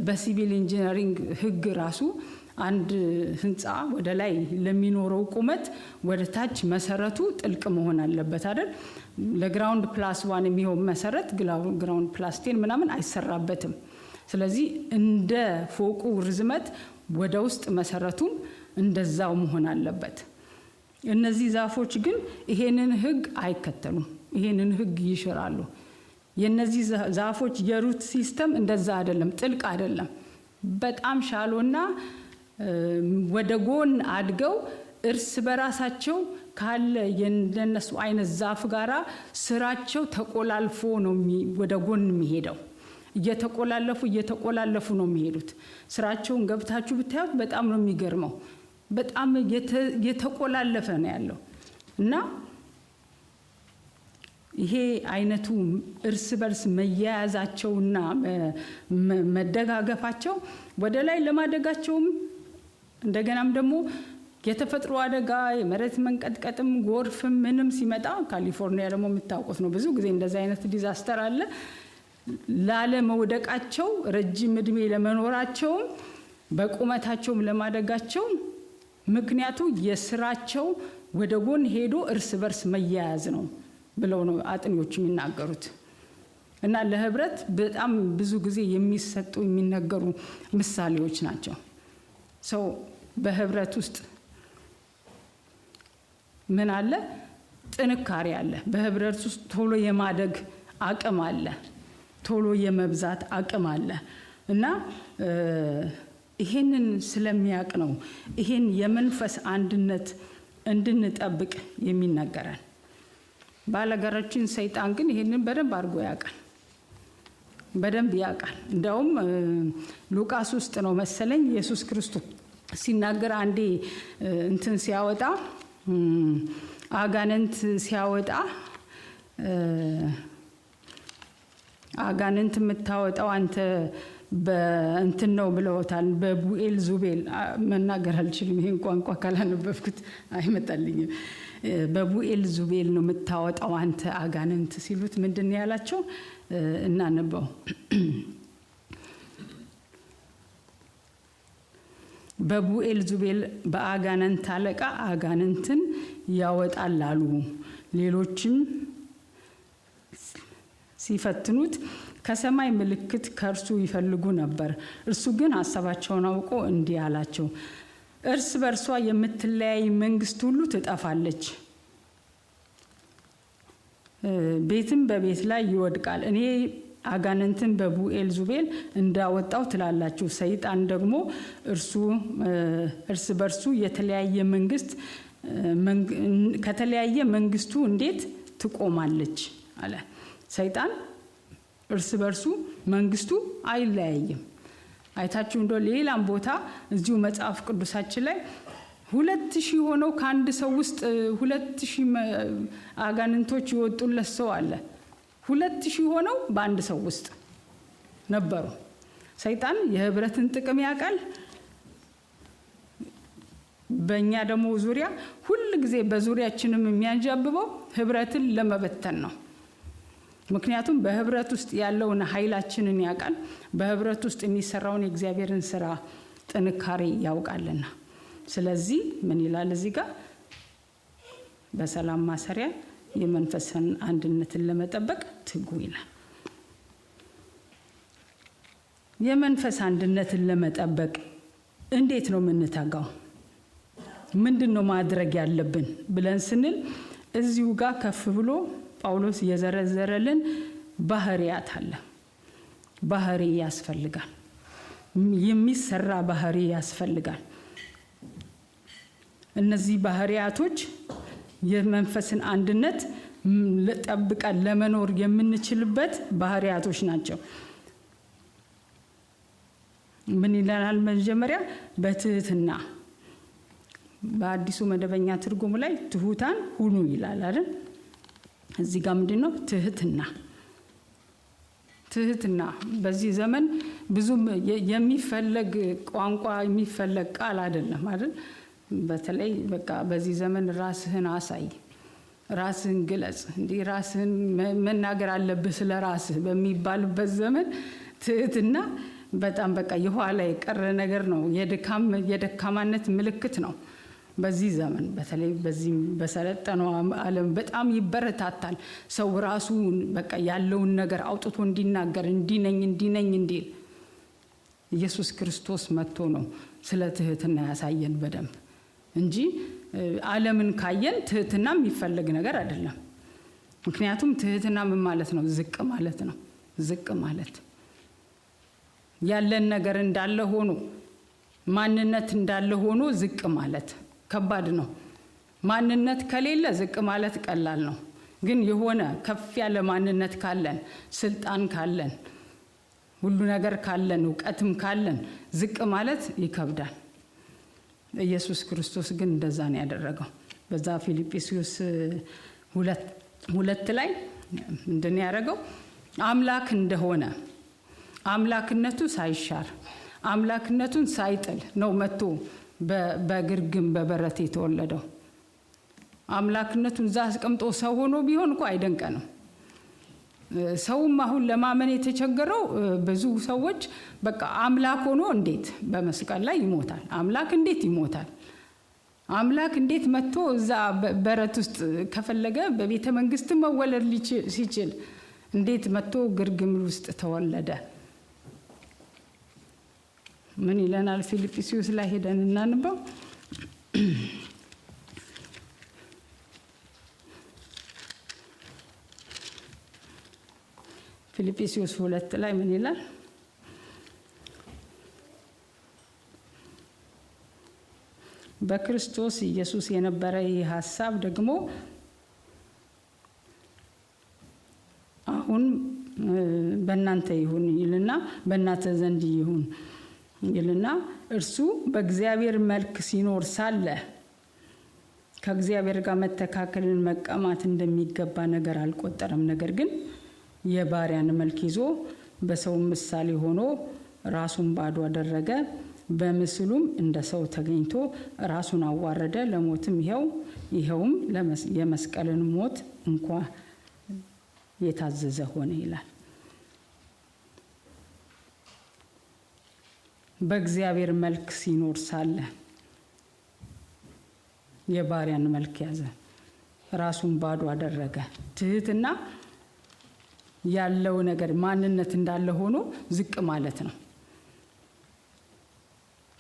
በሲቪል ኢንጂነሪንግ ህግ ራሱ አንድ ህንጻ ወደ ላይ ለሚኖረው ቁመት ወደ ታች መሰረቱ ጥልቅ መሆን አለበት አይደል? ለግራውንድ ፕላስ 1 የሚሆን መሰረት ግራውንድ ፕላስ 10 ምናምን አይሰራበትም። ስለዚህ እንደ ፎቁ ርዝመት ወደ ውስጥ መሰረቱም እንደዛው መሆን አለበት። እነዚህ ዛፎች ግን ይሄንን ህግ አይከተሉም። ይሄንን ህግ ይሽራሉ። የነዚህ ዛፎች የሩት ሲስተም እንደዛ አይደለም፣ ጥልቅ አይደለም። በጣም ሻሎና ወደ ጎን አድገው እርስ በራሳቸው ካለ የነሱ አይነት ዛፍ ጋራ ስራቸው ተቆላልፎ ነው ወደ ጎን የሚሄደው። እየተቆላለፉ ነው የሚሄዱት። ስራቸውን ገብታችሁ ብታዩት በጣም ነው የሚገርመው። በጣም የተቆላለፈ ነው ያለው እና ይሄ አይነቱ እርስ በርስ መያያዛቸውና መደጋገፋቸው ወደ ላይ ለማደጋቸውም እንደገናም ደግሞ የተፈጥሮ አደጋ የመሬት መንቀጥቀጥም ጎርፍም ምንም ሲመጣ ካሊፎርኒያ ደግሞ የምታውቁት ነው። ብዙ ጊዜ እንደዛ አይነት ዲዛስተር አለ። ላለመውደቃቸው ረጅም እድሜ ለመኖራቸው በቁመታቸውም ለማደጋቸው ምክንያቱ የስራቸው ወደ ጎን ሄዶ እርስ በርስ መያያዝ ነው ብለው ነው አጥኞች የሚናገሩት። እና ለህብረት በጣም ብዙ ጊዜ የሚሰጡ የሚነገሩ ምሳሌዎች ናቸው። ሰው በህብረት ውስጥ ምን አለ? ጥንካሬ አለ። በህብረት ውስጥ ቶሎ የማደግ አቅም አለ፣ ቶሎ የመብዛት አቅም አለ። እና ይሄንን ስለሚያውቅ ነው ይሄን የመንፈስ አንድነት እንድንጠብቅ የሚነገረን። ባለጋራችን ሰይጣን ግን ይሄንን በደንብ አድርጎ ያውቃል፣ በደንብ ያውቃል። እንደውም ሉቃስ ውስጥ ነው መሰለኝ ኢየሱስ ክርስቶስ ሲናገር አንዴ እንትን ሲያወጣ አጋንንት ሲያወጣ አጋንንት የምታወጣው አንተ በእንትን ነው ብለውታል። በቡኤል ዙቤል መናገር አልችልም፣ ይሄን ቋንቋ ካላነበብኩት አይመጣልኝም። በቡኤል ዙቤል ነው የምታወጣው አንተ አጋንንት ሲሉት ምንድን ነው ያላቸው? እናነበው። በቡኤል ዙቤል በአጋንንት አለቃ አጋንንትን ያወጣል አሉ። ሌሎችም ሲፈትኑት ከሰማይ ምልክት ከእርሱ ይፈልጉ ነበር። እርሱ ግን ሐሳባቸውን አውቆ እንዲህ አላቸው፣ እርስ በርሷ የምትለያይ መንግስት ሁሉ ትጠፋለች፣ ቤትም በቤት ላይ ይወድቃል። እኔ አጋንንትን በቡኤል ዙቤል እንዳወጣው ትላላችሁ፣ ሰይጣን ደግሞ እርስ በርሱ የተለያየ መንግስት ከተለያየ መንግስቱ እንዴት ትቆማለች አለ። ሰይጣን እርስ በርሱ መንግስቱ አይለያይም። አይታችሁ እንደው ሌላም ቦታ እዚሁ መጽሐፍ ቅዱሳችን ላይ 2000 ሆነው ከአንድ ሰው ውስጥ 2000 አጋንንቶች ይወጡለት ሰው አለ። 2000 ሆነው በአንድ ሰው ውስጥ ነበሩ። ሰይጣን የህብረትን ጥቅም ያውቃል። በእኛ ደግሞ ዙሪያ ሁል ጊዜ በዙሪያችንም የሚያንዣብበው ህብረትን ለመበተን ነው። ምክንያቱም በህብረት ውስጥ ያለውን ኃይላችንን ያውቃል። በህብረት ውስጥ የሚሰራውን የእግዚአብሔርን ስራ ጥንካሬ ያውቃልና። ስለዚህ ምን ይላል እዚህ ጋር? በሰላም ማሰሪያ የመንፈስን አንድነትን ለመጠበቅ ትጉ ይላል። የመንፈስ አንድነትን ለመጠበቅ እንዴት ነው የምንተጋው? ምንድነው ማድረግ ያለብን ብለን ስንል እዚሁ ጋር ከፍ ብሎ ጳውሎስ የዘረዘረልን ባህሪያት አለ። ባህሪ ያስፈልጋል፣ የሚሰራ ባህሪ ያስፈልጋል። እነዚህ ባህሪያቶች የመንፈስን አንድነት ጠብቀን ለመኖር የምንችልበት ባህሪያቶች ናቸው። ምን ይላል? መጀመሪያ በትህትና፣ በአዲሱ መደበኛ ትርጉም ላይ ትሁታን ሁኑ ይላል አይደል? እዚህ ጋር ምንድነው ትህትና? ትህትና በዚህ ዘመን ብዙም የሚፈለግ ቋንቋ የሚፈለግ ቃል አይደለም አይደል? በተለይ በቃ በዚህ ዘመን ራስህን አሳይ፣ ራስህን ግለጽ፣ እንዴ ራስህን መናገር አለብህ ስለ ራስህ በሚባልበት ዘመን ትህትና በጣም በቃ የኋላ የቀረ ነገር ነው። የደካማነት ምልክት ነው። በዚህ ዘመን በተለይ በዚህ በሰለጠነው ዓለም በጣም ይበረታታል ሰው ራሱ በቃ ያለውን ነገር አውጥቶ እንዲናገር እንዲነኝ እንዲል። ኢየሱስ ክርስቶስ መጥቶ ነው ስለ ትህትና ያሳየን በደንብ እንጂ ዓለምን ካየን ትህትና የሚፈልግ ነገር አይደለም። ምክንያቱም ትህትና ምን ማለት ነው? ዝቅ ማለት ነው። ዝቅ ማለት ያለን ነገር እንዳለ ሆኖ ማንነት እንዳለ ሆኖ ዝቅ ማለት ከባድ ነው። ማንነት ከሌለ ዝቅ ማለት ቀላል ነው። ግን የሆነ ከፍ ያለ ማንነት ካለን፣ ስልጣን ካለን፣ ሁሉ ነገር ካለን፣ ዕውቀትም ካለን ዝቅ ማለት ይከብዳል። ኢየሱስ ክርስቶስ ግን እንደዛ ነው ያደረገው። በዛ ፊልጵስዩስ 2 ላይ እንደነ ያደረገው አምላክ እንደሆነ አምላክነቱ ሳይሻር አምላክነቱን ሳይጥል ነው መጥቶ በግርግም በበረት የተወለደው። አምላክነቱን ዛስ አስቀምጦ ሰው ሆኖ ቢሆን እንኳን አይደንቀንም። ሰውም አሁን ለማመን የተቸገረው ብዙ ሰዎች በቃ አምላክ ሆኖ እንዴት በመስቀል ላይ ይሞታል? አምላክ እንዴት ይሞታል? አምላክ እንዴት መጥቶ እዛ በረት ውስጥ ከፈለገ በቤተ መንግስት መወለድ ሲችል እንዴት መጥቶ ግርግም ውስጥ ተወለደ? ምን ይለናል? ፊልጵስዩስ ላይ ሄደን እናንበው። ፊልጵስዩስ 2 ላይ ምን ይላል? በክርስቶስ ኢየሱስ የነበረ ይህ ሐሳብ ደግሞ አሁን በእናንተ ይሁን ይልና በእናንተ ዘንድ ይሁን ይልና እርሱ በእግዚአብሔር መልክ ሲኖር ሳለ ከእግዚአብሔር ጋር መተካከልን መቀማት እንደሚገባ ነገር አልቆጠረም። ነገር ግን የባሪያን መልክ ይዞ በሰው ምሳሌ ሆኖ ራሱን ባዶ አደረገ። በምስሉም እንደ ሰው ተገኝቶ ራሱን አዋረደ፣ ለሞትም ይኸውም የመስቀልን ሞት እንኳ የታዘዘ ሆነ ይላል። በእግዚአብሔር መልክ ሲኖር ሳለ የባሪያን መልክ ያዘ፣ ራሱን ባዶ አደረገ። ትህትና ያለው ነገር ማንነት እንዳለ ሆኖ ዝቅ ማለት ነው።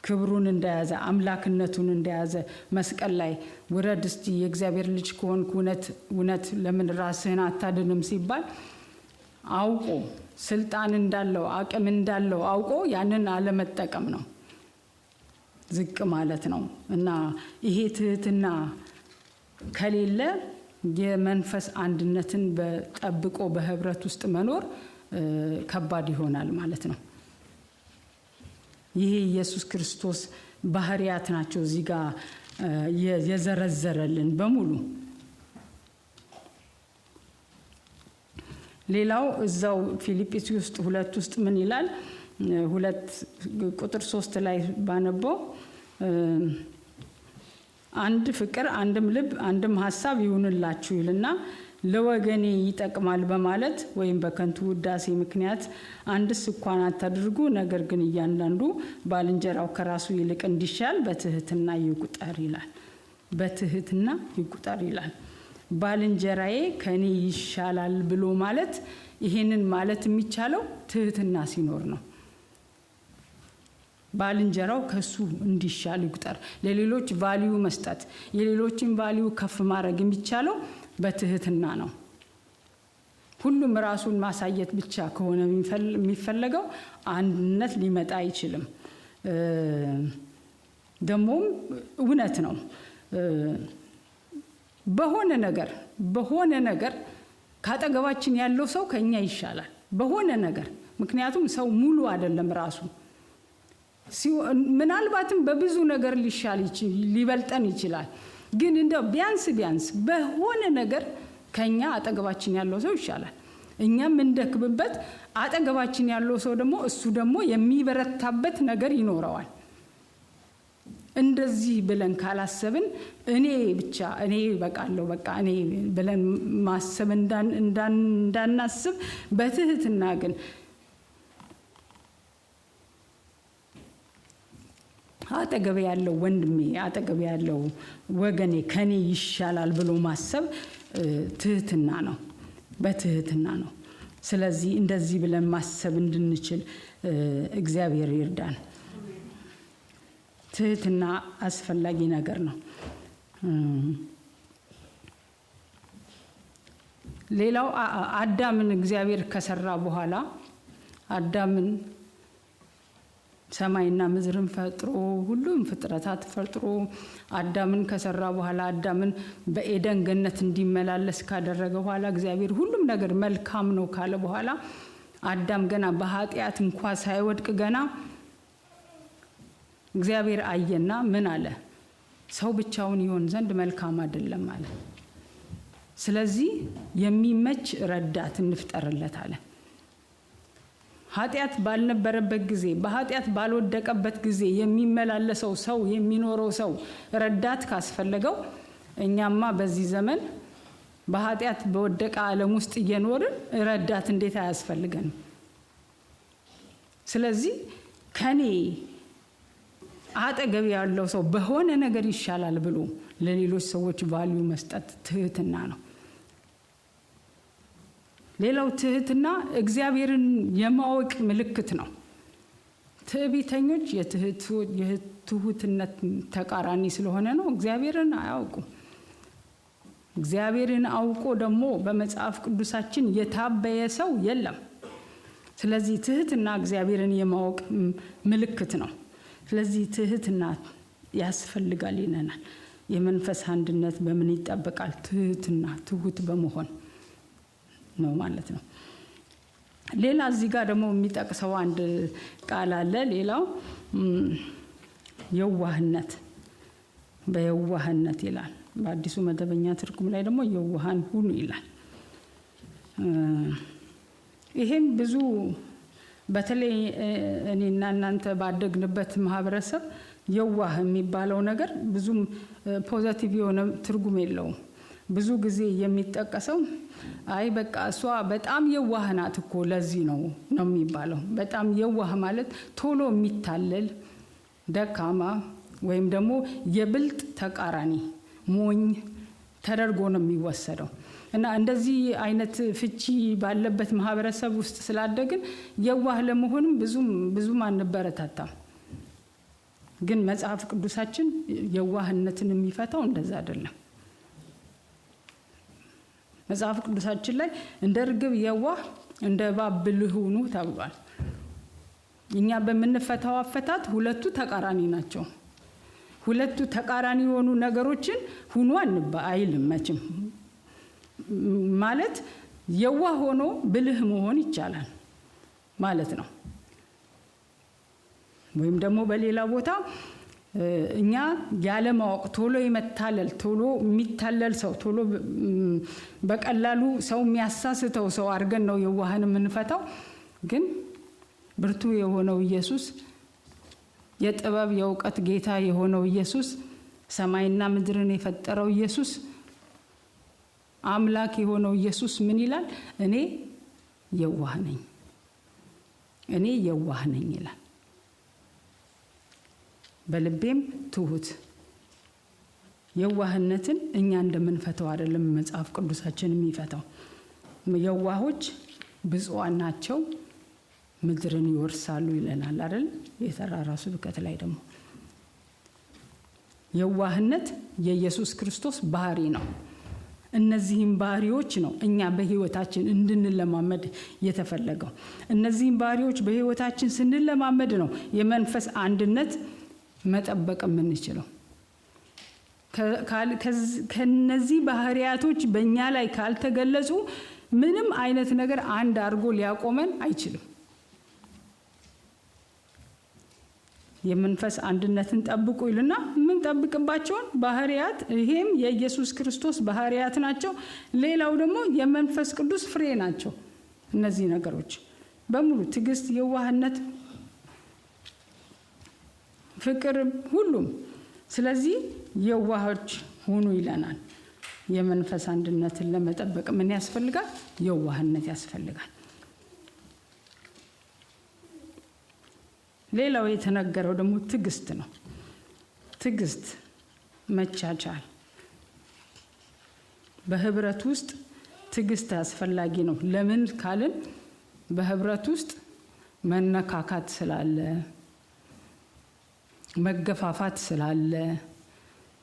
ክብሩን እንደያዘ አምላክነቱን እንደያዘ መስቀል ላይ ውረድ እስቲ የእግዚአብሔር ልጅ ከሆንክ እውነት ለምን ራስህን አታድንም ሲባል አውቆ ስልጣን እንዳለው አቅም እንዳለው አውቆ ያንን አለመጠቀም ነው፣ ዝቅ ማለት ነው። እና ይሄ ትህትና ከሌለ የመንፈስ አንድነትን በጠብቆ በህብረት ውስጥ መኖር ከባድ ይሆናል ማለት ነው። ይሄ ኢየሱስ ክርስቶስ ባህሪያት ናቸው እዚህ ጋር የዘረዘረልን በሙሉ። ሌላው እዛው ፊልጵስዩስ 2 ውስጥ ምን ይላል? 2:3 ላይ ባነበው አንድ ፍቅር፣ አንድም ልብ፣ አንድም ሐሳብ ይሁንላችሁ ይልና ለወገኔ ይጠቅማል በማለት ወይም በከንቱ ውዳሴ ምክንያት አንድስ እንኳን አታድርጉ፣ ነገር ግን እያንዳንዱ ባልንጀራው ከራሱ ይልቅ እንዲሻል በትህትና ይቁጠር ይላል። በትህትና ይቁጠር ይላል። ባልንጀራዬ ከኔ ይሻላል ብሎ ማለት ይሄንን ማለት የሚቻለው ትህትና ሲኖር ነው። ባልንጀራው ከሱ እንዲሻል ይቁጠር። ለሌሎች ቫልዩ መስጠት፣ የሌሎችን ቫልዩ ከፍ ማድረግ የሚቻለው በትህትና ነው። ሁሉም ራሱን ማሳየት ብቻ ከሆነ የሚፈለገው አንድነት ሊመጣ አይችልም። ደግሞም እውነት ነው። በሆነ ነገር ካጠገባችን ያለው ሰው ከኛ ይሻላል በሆነ ነገር። ምክንያቱም ሰው ሙሉ አይደለም ራሱ። ምናልባትም በብዙ ነገር ሊበልጠን ይችላል። ግን እንደው ቢያንስ በሆነ ነገር ከኛ አጠገባችን ያለው ሰው ይሻላል። እኛም እንደክብበት አጠገባችን ያለው ሰው ደግሞ እሱ ደግሞ የሚበረታበት ነገር ይኖረዋል። እንደዚህ ብለን ካላሰብን እኔ በቃለሁ በቃ እኔ ብለን ማሰብ እንዳናስብ በትህትና ግን አጠገብ ያለው ወንድሜ አጠገብ ያለው ወገኔ ከኔ ይሻላል ብሎ ማሰብ ትህትና ነው፣ በትህትና ነው። ስለዚህ እንደዚህ ብለን ማሰብ እንድንችል እግዚአብሔር ይርዳን። ትህትና አስፈላጊ ነገር ነው። ሌላው አዳምን እግዚአብሔር ከሰራ በኋላ አዳምን ሰማይና ምድርን ፈጥሮ ሁሉም ፍጥረታት ፈጥሮ አዳምን ከሰራ በኋላ አዳምን በኤደን ገነት እንዲመላለስ ካደረገ በኋላ እግዚአብሔር ሁሉም ነገር መልካም ነው ካለ በኋላ አዳም ገና በኃጢአት እንኳን ሳይወድቅ ገና እግዚአብሔር አየና ምን አለ? ሰው ብቻውን ይሆን ዘንድ መልካም አይደለም አለ። ስለዚህ የሚመች ረዳት እንፍጠርለት አለ። ኃጢአት ባልነበረበት ጊዜ በኃጢአት ባልወደቀበት ጊዜ የሚመላለሰው ሰው የሚኖረው ሰው ረዳት ካስፈለገው እኛማ በዚህ ዘመን በኃጢአት በወደቀ ዓለም ውስጥ እየኖርን ረዳት እንዴት አያስፈልገንም? ስለዚህ ከኔ አጠገብ ያለው ሰው በሆነ ነገር ይሻላል ብሎ ለሌሎች ሰዎች ቫልዩ መስጠት ትህትና ነው። ሌላው ትህትና እግዚአብሔርን የማወቅ ምልክት ነው። ትዕቢተኞች የትሁትነት ተቃራኒ ስለሆነ ነው። እግዚአብሔርን አያውቁም። እግዚአብሔርን አውቆ ደግሞ በመጽሐፍ ቅዱሳችን የታበየ ሰው የለም። ስለዚህ ትህትና እግዚአብሔርን የማወቅ ምልክት ነው። ስለዚህ ትህትና ያስፈልጋል ይለናል። የመንፈስ አንድነት በምን ይጠበቃል? ትህትና፣ ትሁት በመሆን ነው ማለት ነው። ሌላ እዚህ ጋር ደግሞ የሚጠቅሰው አንድ ቃል አለ። ሌላው የዋህነት፣ በየዋህነት ይላል። በአዲሱ መደበኛ ትርጉም ላይ ደግሞ የዋሃን ሁኑ ይላል። ይሄን ብዙ በተለይ እኔና እናንተ ባደግንበት ማህበረሰብ የዋህ የሚባለው ነገር ብዙም ፖዚቲቭ የሆነ ትርጉም የለውም። ብዙ ጊዜ የሚጠቀሰው አይ በቃ እሷ በጣም የዋህ ናት እኮ ለዚህ ነው የሚባለው። በጣም የዋህ ማለት ቶሎ የሚታለል ደካማ፣ ወይም ደግሞ የብልጥ ተቃራኒ ሞኝ ተደርጎ ነው የሚወሰደው። እና እንደዚህ አይነት ፍቺ ባለበት ማህበረሰብ ውስጥ ስላደግን የዋህ ለመሆንም ብዙም አንበረታታም። ግን መጽሐፍ ቅዱሳችን የዋህነትን የሚፈታው እንደዛ አይደለም። መጽሐፍ ቅዱሳችን ላይ እንደ ርግብ የዋህ እንደ እባብ ብልህ ሁኑ ተብሏል። እኛ በምንፈታው አፈታት ሁለቱ ተቃራኒ ናቸው። ሁለቱ ተቃራኒ የሆኑ ነገሮችን ሁኑ አይልም መቼም። ማለት የዋህ ሆኖ ብልህ መሆን ይቻላል ማለት ነው። ወይም ደግሞ በሌላ ቦታ እኛ ያለ ማወቅ ቶሎ የመታለል ቶሎ የሚታለል ሰው ቶሎ በቀላሉ ሰው የሚያሳስተው ሰው አድርገን ነው የዋህን የምንፈታው። ግን ብርቱ የሆነው ኢየሱስ፣ የጥበብ የእውቀት ጌታ የሆነው ኢየሱስ፣ ሰማይና ምድርን የፈጠረው ኢየሱስ፣ አምላክ የሆነው ኢየሱስ ምን ይላል? እኔ የዋህ ነኝ ይላል። በልቤም ትሁት። የዋህነትን እኛ እንደምንፈታው አይደለም መጽሐፍ ቅዱሳችን የሚፈታው። የዋሆች ብፁዓን ናቸው ምድርን ይወርሳሉ ይለናል አይደል? የተራራ ስብከት ላይ ደግሞ የዋህነት የኢየሱስ ክርስቶስ ባህሪ ነው። እነዚህም ባህሪዎች ነው እኛ በህይወታችን እንድንለማመድ የተፈለገው። እነዚህም ባህሪዎች በህይወታችን ስንለማመድ ነው የመንፈስ አንድነት መጠበቅ የምንችለው። ከነዚህ ባህሪያቶች በእኛ ላይ ካልተገለጹ ምንም አይነት ነገር አንድ አድርጎ ሊያቆመን አይችልም። የመንፈስ አንድነትን ጠብቁ ይልና ምን ጠብቅባቸውን ባህሪያት፣ ይሄም የኢየሱስ ክርስቶስ ባህሪያት ናቸው። ሌላው ደግሞ የመንፈስ ቅዱስ ፍሬ ናቸው። እነዚህ ነገሮች በሙሉ ትዕግስት፣ የዋህነት፣ ፍቅር፣ ሁሉም። ስለዚህ የዋሆች ሁኑ ይለናል። የመንፈስ አንድነትን ለመጠበቅ ምን ያስፈልጋል? የዋህነት ያስፈልጋል። ሌላው የተነገረው ደግሞ ትዕግስት ነው። ትዕግስት፣ መቻቻል። በህብረት ውስጥ ትዕግስት አስፈላጊ ነው። ለምን ካልን በህብረት ውስጥ መነካካት ስላለ፣ መገፋፋት ስላለ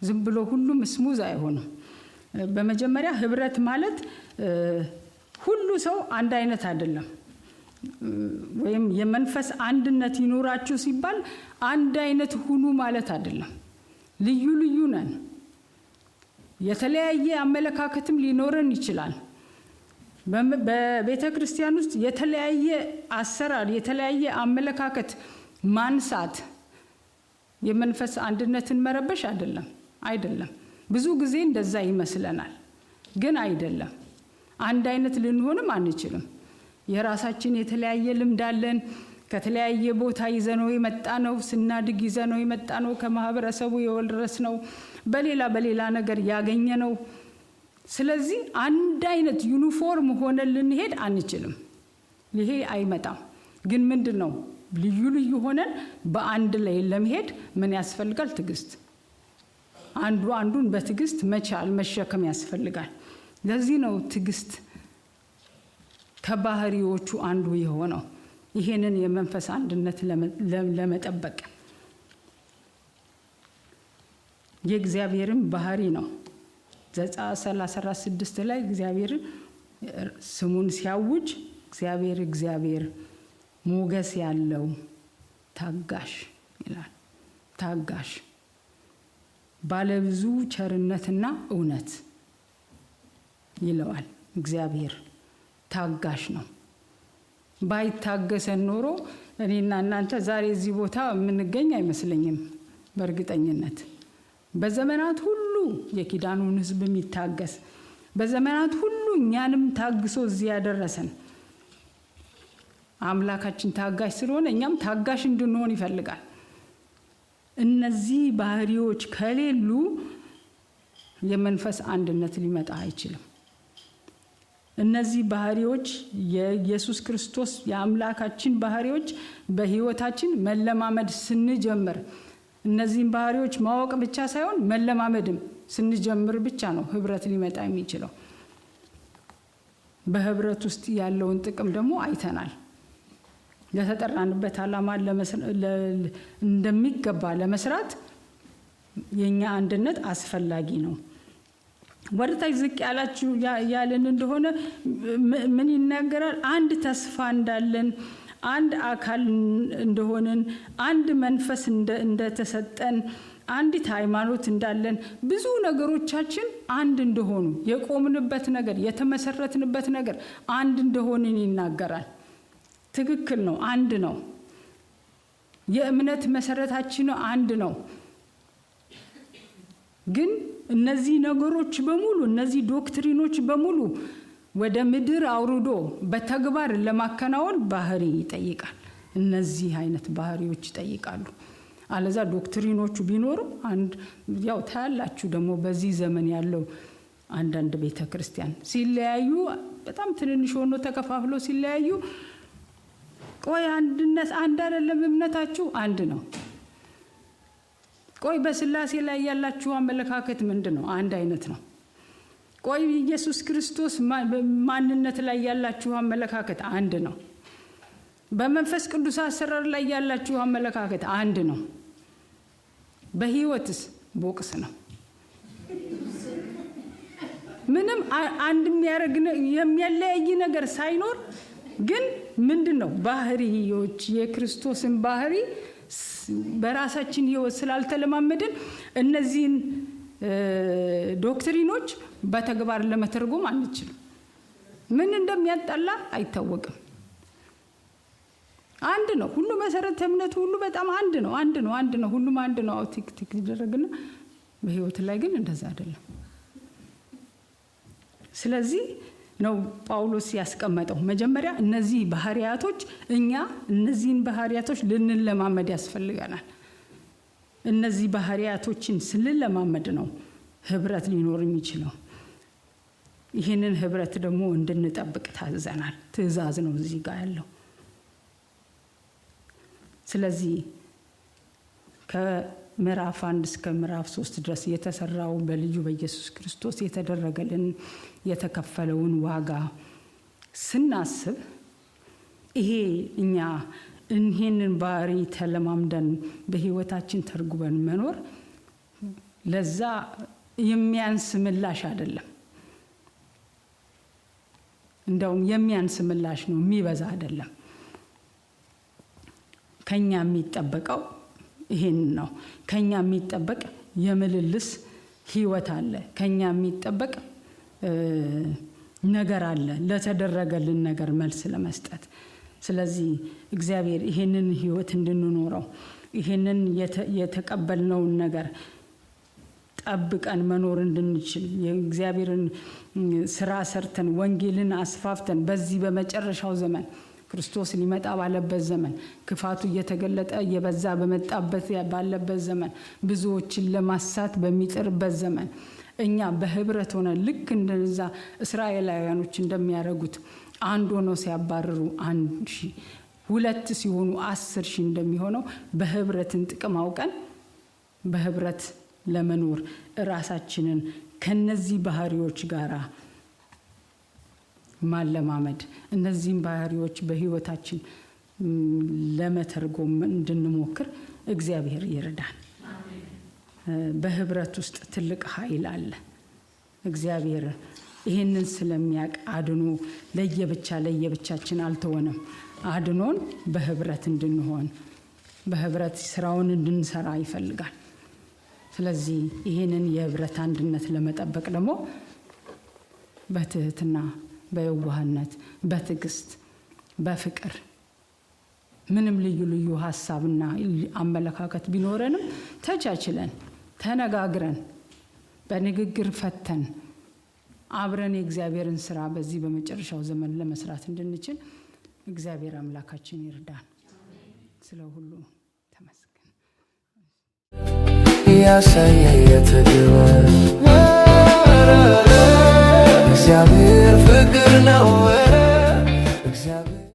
ዝም ብሎ ሁሉም ስሙዝ አይሆንም። በመጀመሪያ ህብረት ማለት ሁሉ ሰው አንድ አይነት አይደለም። ወይም የመንፈስ አንድነት ይኖራችሁ ሲባል አንድ አይነት ሁኑ ማለት አይደለም። ልዩ ልዩ ነን። የተለያየ አመለካከትም ሊኖረን ይችላል። በቤተ ክርስቲያን ውስጥ የተለያየ አሰራር፣ የተለያየ አመለካከት ማንሳት የመንፈስ አንድነትን መረበሽ አይደለም። ብዙ ጊዜ እንደዛ ይመስለናል፣ ግን አይደለም። አንድ አይነት ልንሆንም አንችልም። የራሳችን የተለያየ ልምድ አለን። ከተለያየ ቦታ ይዘነው የመጣነው፣ ስናድግ ይዘነው የመጣነው፣ ከማህበረሰቡ የወረስነው፣ በሌላ ነገር ያገኘነው። ስለዚህ አንድ አይነት ዩኒፎርም ሆነን ልንሄድ አንችልም። ይሄ አይመጣም። ግን ምንድነው ልዩ ልዩ ሆነን በአንድ ላይ ለመሄድ ምን ያስፈልጋል? ትዕግስት። አንዱ አንዱን በትዕግስት መቻል መሸከም ያስፈልጋል። ለዚህ ነው ትዕግስት ከባህሪዎቹ አንዱ የሆነው። ይሄንን የመንፈስ አንድነት ለመጠበቅ የእግዚአብሔርን ባህሪ ነው። ዘጸአት 34:6 ላይ እግዚአብሔር ስሙን ሲያውጅ እግዚአብሔር ሞገስ ያለው ታጋሽ ይላል። ታጋሽ ባለብዙ ቸርነትና እውነት ይለዋል። እግዚአብሔር ታጋሽ ነው። ባይታገሰን ኖሮ እኔና እናንተ ዛሬ እዚህ ቦታ የምንገኝ አይመስለኝም። በእርግጠኝነት በዘመናት ሁሉ የኪዳኑን ሕዝብ የሚታገስ በዘመናት ሁሉ እኛንም ታግሶ እዚህ ያደረሰን አምላካችን ታጋሽ ስለሆነ እኛም ታጋሽ እንድንሆን ይፈልጋል። እነዚህ ባህሪዎች ከሌሉ የመንፈስ አንድነት ሊመጣ አይችልም። እነዚህ ባህሪዎች የኢየሱስ ክርስቶስ የአምላካችን ባህሪዎች በህይወታችን መለማመድ ስንጀምር እነዚህን ባህሪዎች ማወቅ ብቻ ሳይሆን መለማመድም ስንጀምር ብቻ ነው ህብረት ሊመጣ የሚችለው። በህብረት ውስጥ ያለውን ጥቅም ደግሞ አይተናል። ለተጠራንበት ዓላማ እንደሚገባ ለመስራት የኛ አንድነት አስፈላጊ ነው። ወደታች ዝቅ ያለን እንደሆነ ምን ይናገራል? አንድ ተስፋ እንዳለን፣ አንድ አካል እንደሆነን፣ አንድ መንፈስ እንደተሰጠን፣ አንዲት ሃይማኖት እንዳለን፣ ብዙ ነገሮቻችን አንድ እንደሆኑ፣ የቆምንበት ነገር የተመሰረትንበት ነገር አንድ እንደሆነን ይናገራል። ትክክል ነው። አንድ ነው። የእምነት መሰረታችን አንድ ነው። ግን እነዚህ ነገሮች በሙሉ እነዚህ ዶክትሪኖች በሙሉ ወደ ምድር አውርዶ በተግባር ለማከናወን ባህሪ ይጠይቃል። እነዚህ አይነት ባህሪዎች ይጠይቃሉ። አለዛ ዶክትሪኖቹ ቢኖሩ ያው ታያላችሁ ደግሞ በዚህ ዘመን ያለው አንዳንድ ቤተክርስቲያን ሲለያዩ በጣም ትንንሽ ሆኖ ተከፋፍሎ ሲለያዩ ቆይ አንድነት አንድ አይደለም፣ እምነታችሁ አንድ ነው። ቆይ በስላሴ ላይ ያላችሁ አመለካከት ምንድነው? አንድ አይነት ነው። ቆይ ኢየሱስ ክርስቶስ ማንነት ላይ ያላችሁ አመለካከት አንድ ነው። በመንፈስ ቅዱስ አሰራር ላይ ያላችሁ አመለካከት አንድ ነው። በህይወትስ ቦክስ ነው። ምንም አንድ የሚያለያይ ነገር ሳይኖር ግን ምንድነው ባህሪዎች የክርስቶስን ባህሪ በራሳችን ህይወት ስላልተለማመድን እነዚህን ዶክትሪኖች በተግባር ለመተርጎም አንችልም። ምን እንደሚያጣላ አይታወቅም። አንድ ነው ሁሉ መሰረተ እምነቱ ሁሉ በጣም አንድ ነው ሁሉም አንድ ነው። ቲክ ይደረግና በህይወት ላይ ግን እንደዛ አይደለም። ስለዚህ ነው ጳውሎስ ያስቀመጠው መጀመሪያ እነዚህ ባህሪያቶች እነዚህን ባህሪያቶች ልንለማመድ ያስፈልጋል። እነዚህ ባህሪያቶችን ስንለማመድ ነው ህብረት ሊኖር የሚችለው። ይህንን ህብረት ደግሞ እንድንጠብቅ ታዘናል። ትእዛዝ ነው እዚህ ጋር ያለው። ስለዚህ ከምዕራፍ 1 እስከ ምዕራፍ 3 ድረስ የተሰራው በልጁ በኢየሱስ ክርስቶስ የተደረገልን የተከፈለውን ዋጋ ስናስብ ይሄንን ባህሪ ተለማምደን በህይወታችን ተርጉበን መኖር ለዛ የሚያንስ ምላሽ አይደለም። እንደውም የሚያንስ ምላሽ ነው፣ የሚበዛ አይደለም። ከኛ የሚጠበቀው ይሄን ነው። ከኛ የሚጠበቅ የምልልስ ህይወት አለ። ከኛ የሚጠበቅ ነገር አለ ለተደረገልን ነገር መልስ ለመስጠት። ስለዚህ እግዚአብሔር ይሄንን ህይወት እንድንኖረው ይሄንን የተቀበልነውን ነገር ጠብቀን መኖር እንድንችል የእግዚአብሔርን ስራ ሰርተን ወንጌልን አስፋፍተን በዚህ በመጨረሻው ዘመን ክርስቶስ ሊመጣ ባለበት ዘመን ክፋቱ እየተገለጠ እየበዛ በመጣበት ባለበት ዘመን ብዙዎችን ለማሳት በሚጥርበት ዘመን እኛ በህብረት ሆነን ልክ እንደዛ እስራኤላውያኖች እንደሚያደርጉት አንድ ሆነው ሲያባርሩ 1,000 2 ሲሆኑ 10,000 እንደሚሆነው በህብረትን ጥቅም አውቀን በህብረት ለመኖር ራሳችንን ከነዚህ ባህሪዎች ጋር ማለማመድ እነዚህን ባህሪዎች በህይወታችን ለመተርጎም እንድንሞክር እግዚአብሔር ይርዳን። በህብረት ውስጥ ትልቅ ኃይል አለ። እግዚአብሔር ይሄንን ስለሚያውቅ አድኖ ለየብቻችን አልተወንም። አድኖን በህብረት እንድንሆን በህብረት ስራውን እንድንሰራ ይፈልጋል። ስለዚህ ይሄንን የህብረት አንድነት ለመጠበቅ ደግሞ በትህትና፣ በየዋህነት፣ በትዕግስት፣ በፍቅር ምንም ልዩ ሐሳብና አመለካከት ቢኖረንም ተቻችለን ተነጋግረን በንግግር ፈተን አብረን የእግዚአብሔርን ስራ በዚህ በመጨረሻው ዘመን ለመስራት እንድንችል እግዚአብሔር አምላካችን ይርዳን። ስለ ሁሉ ተመስገን። እግዚአብሔር ፍቅር ነው።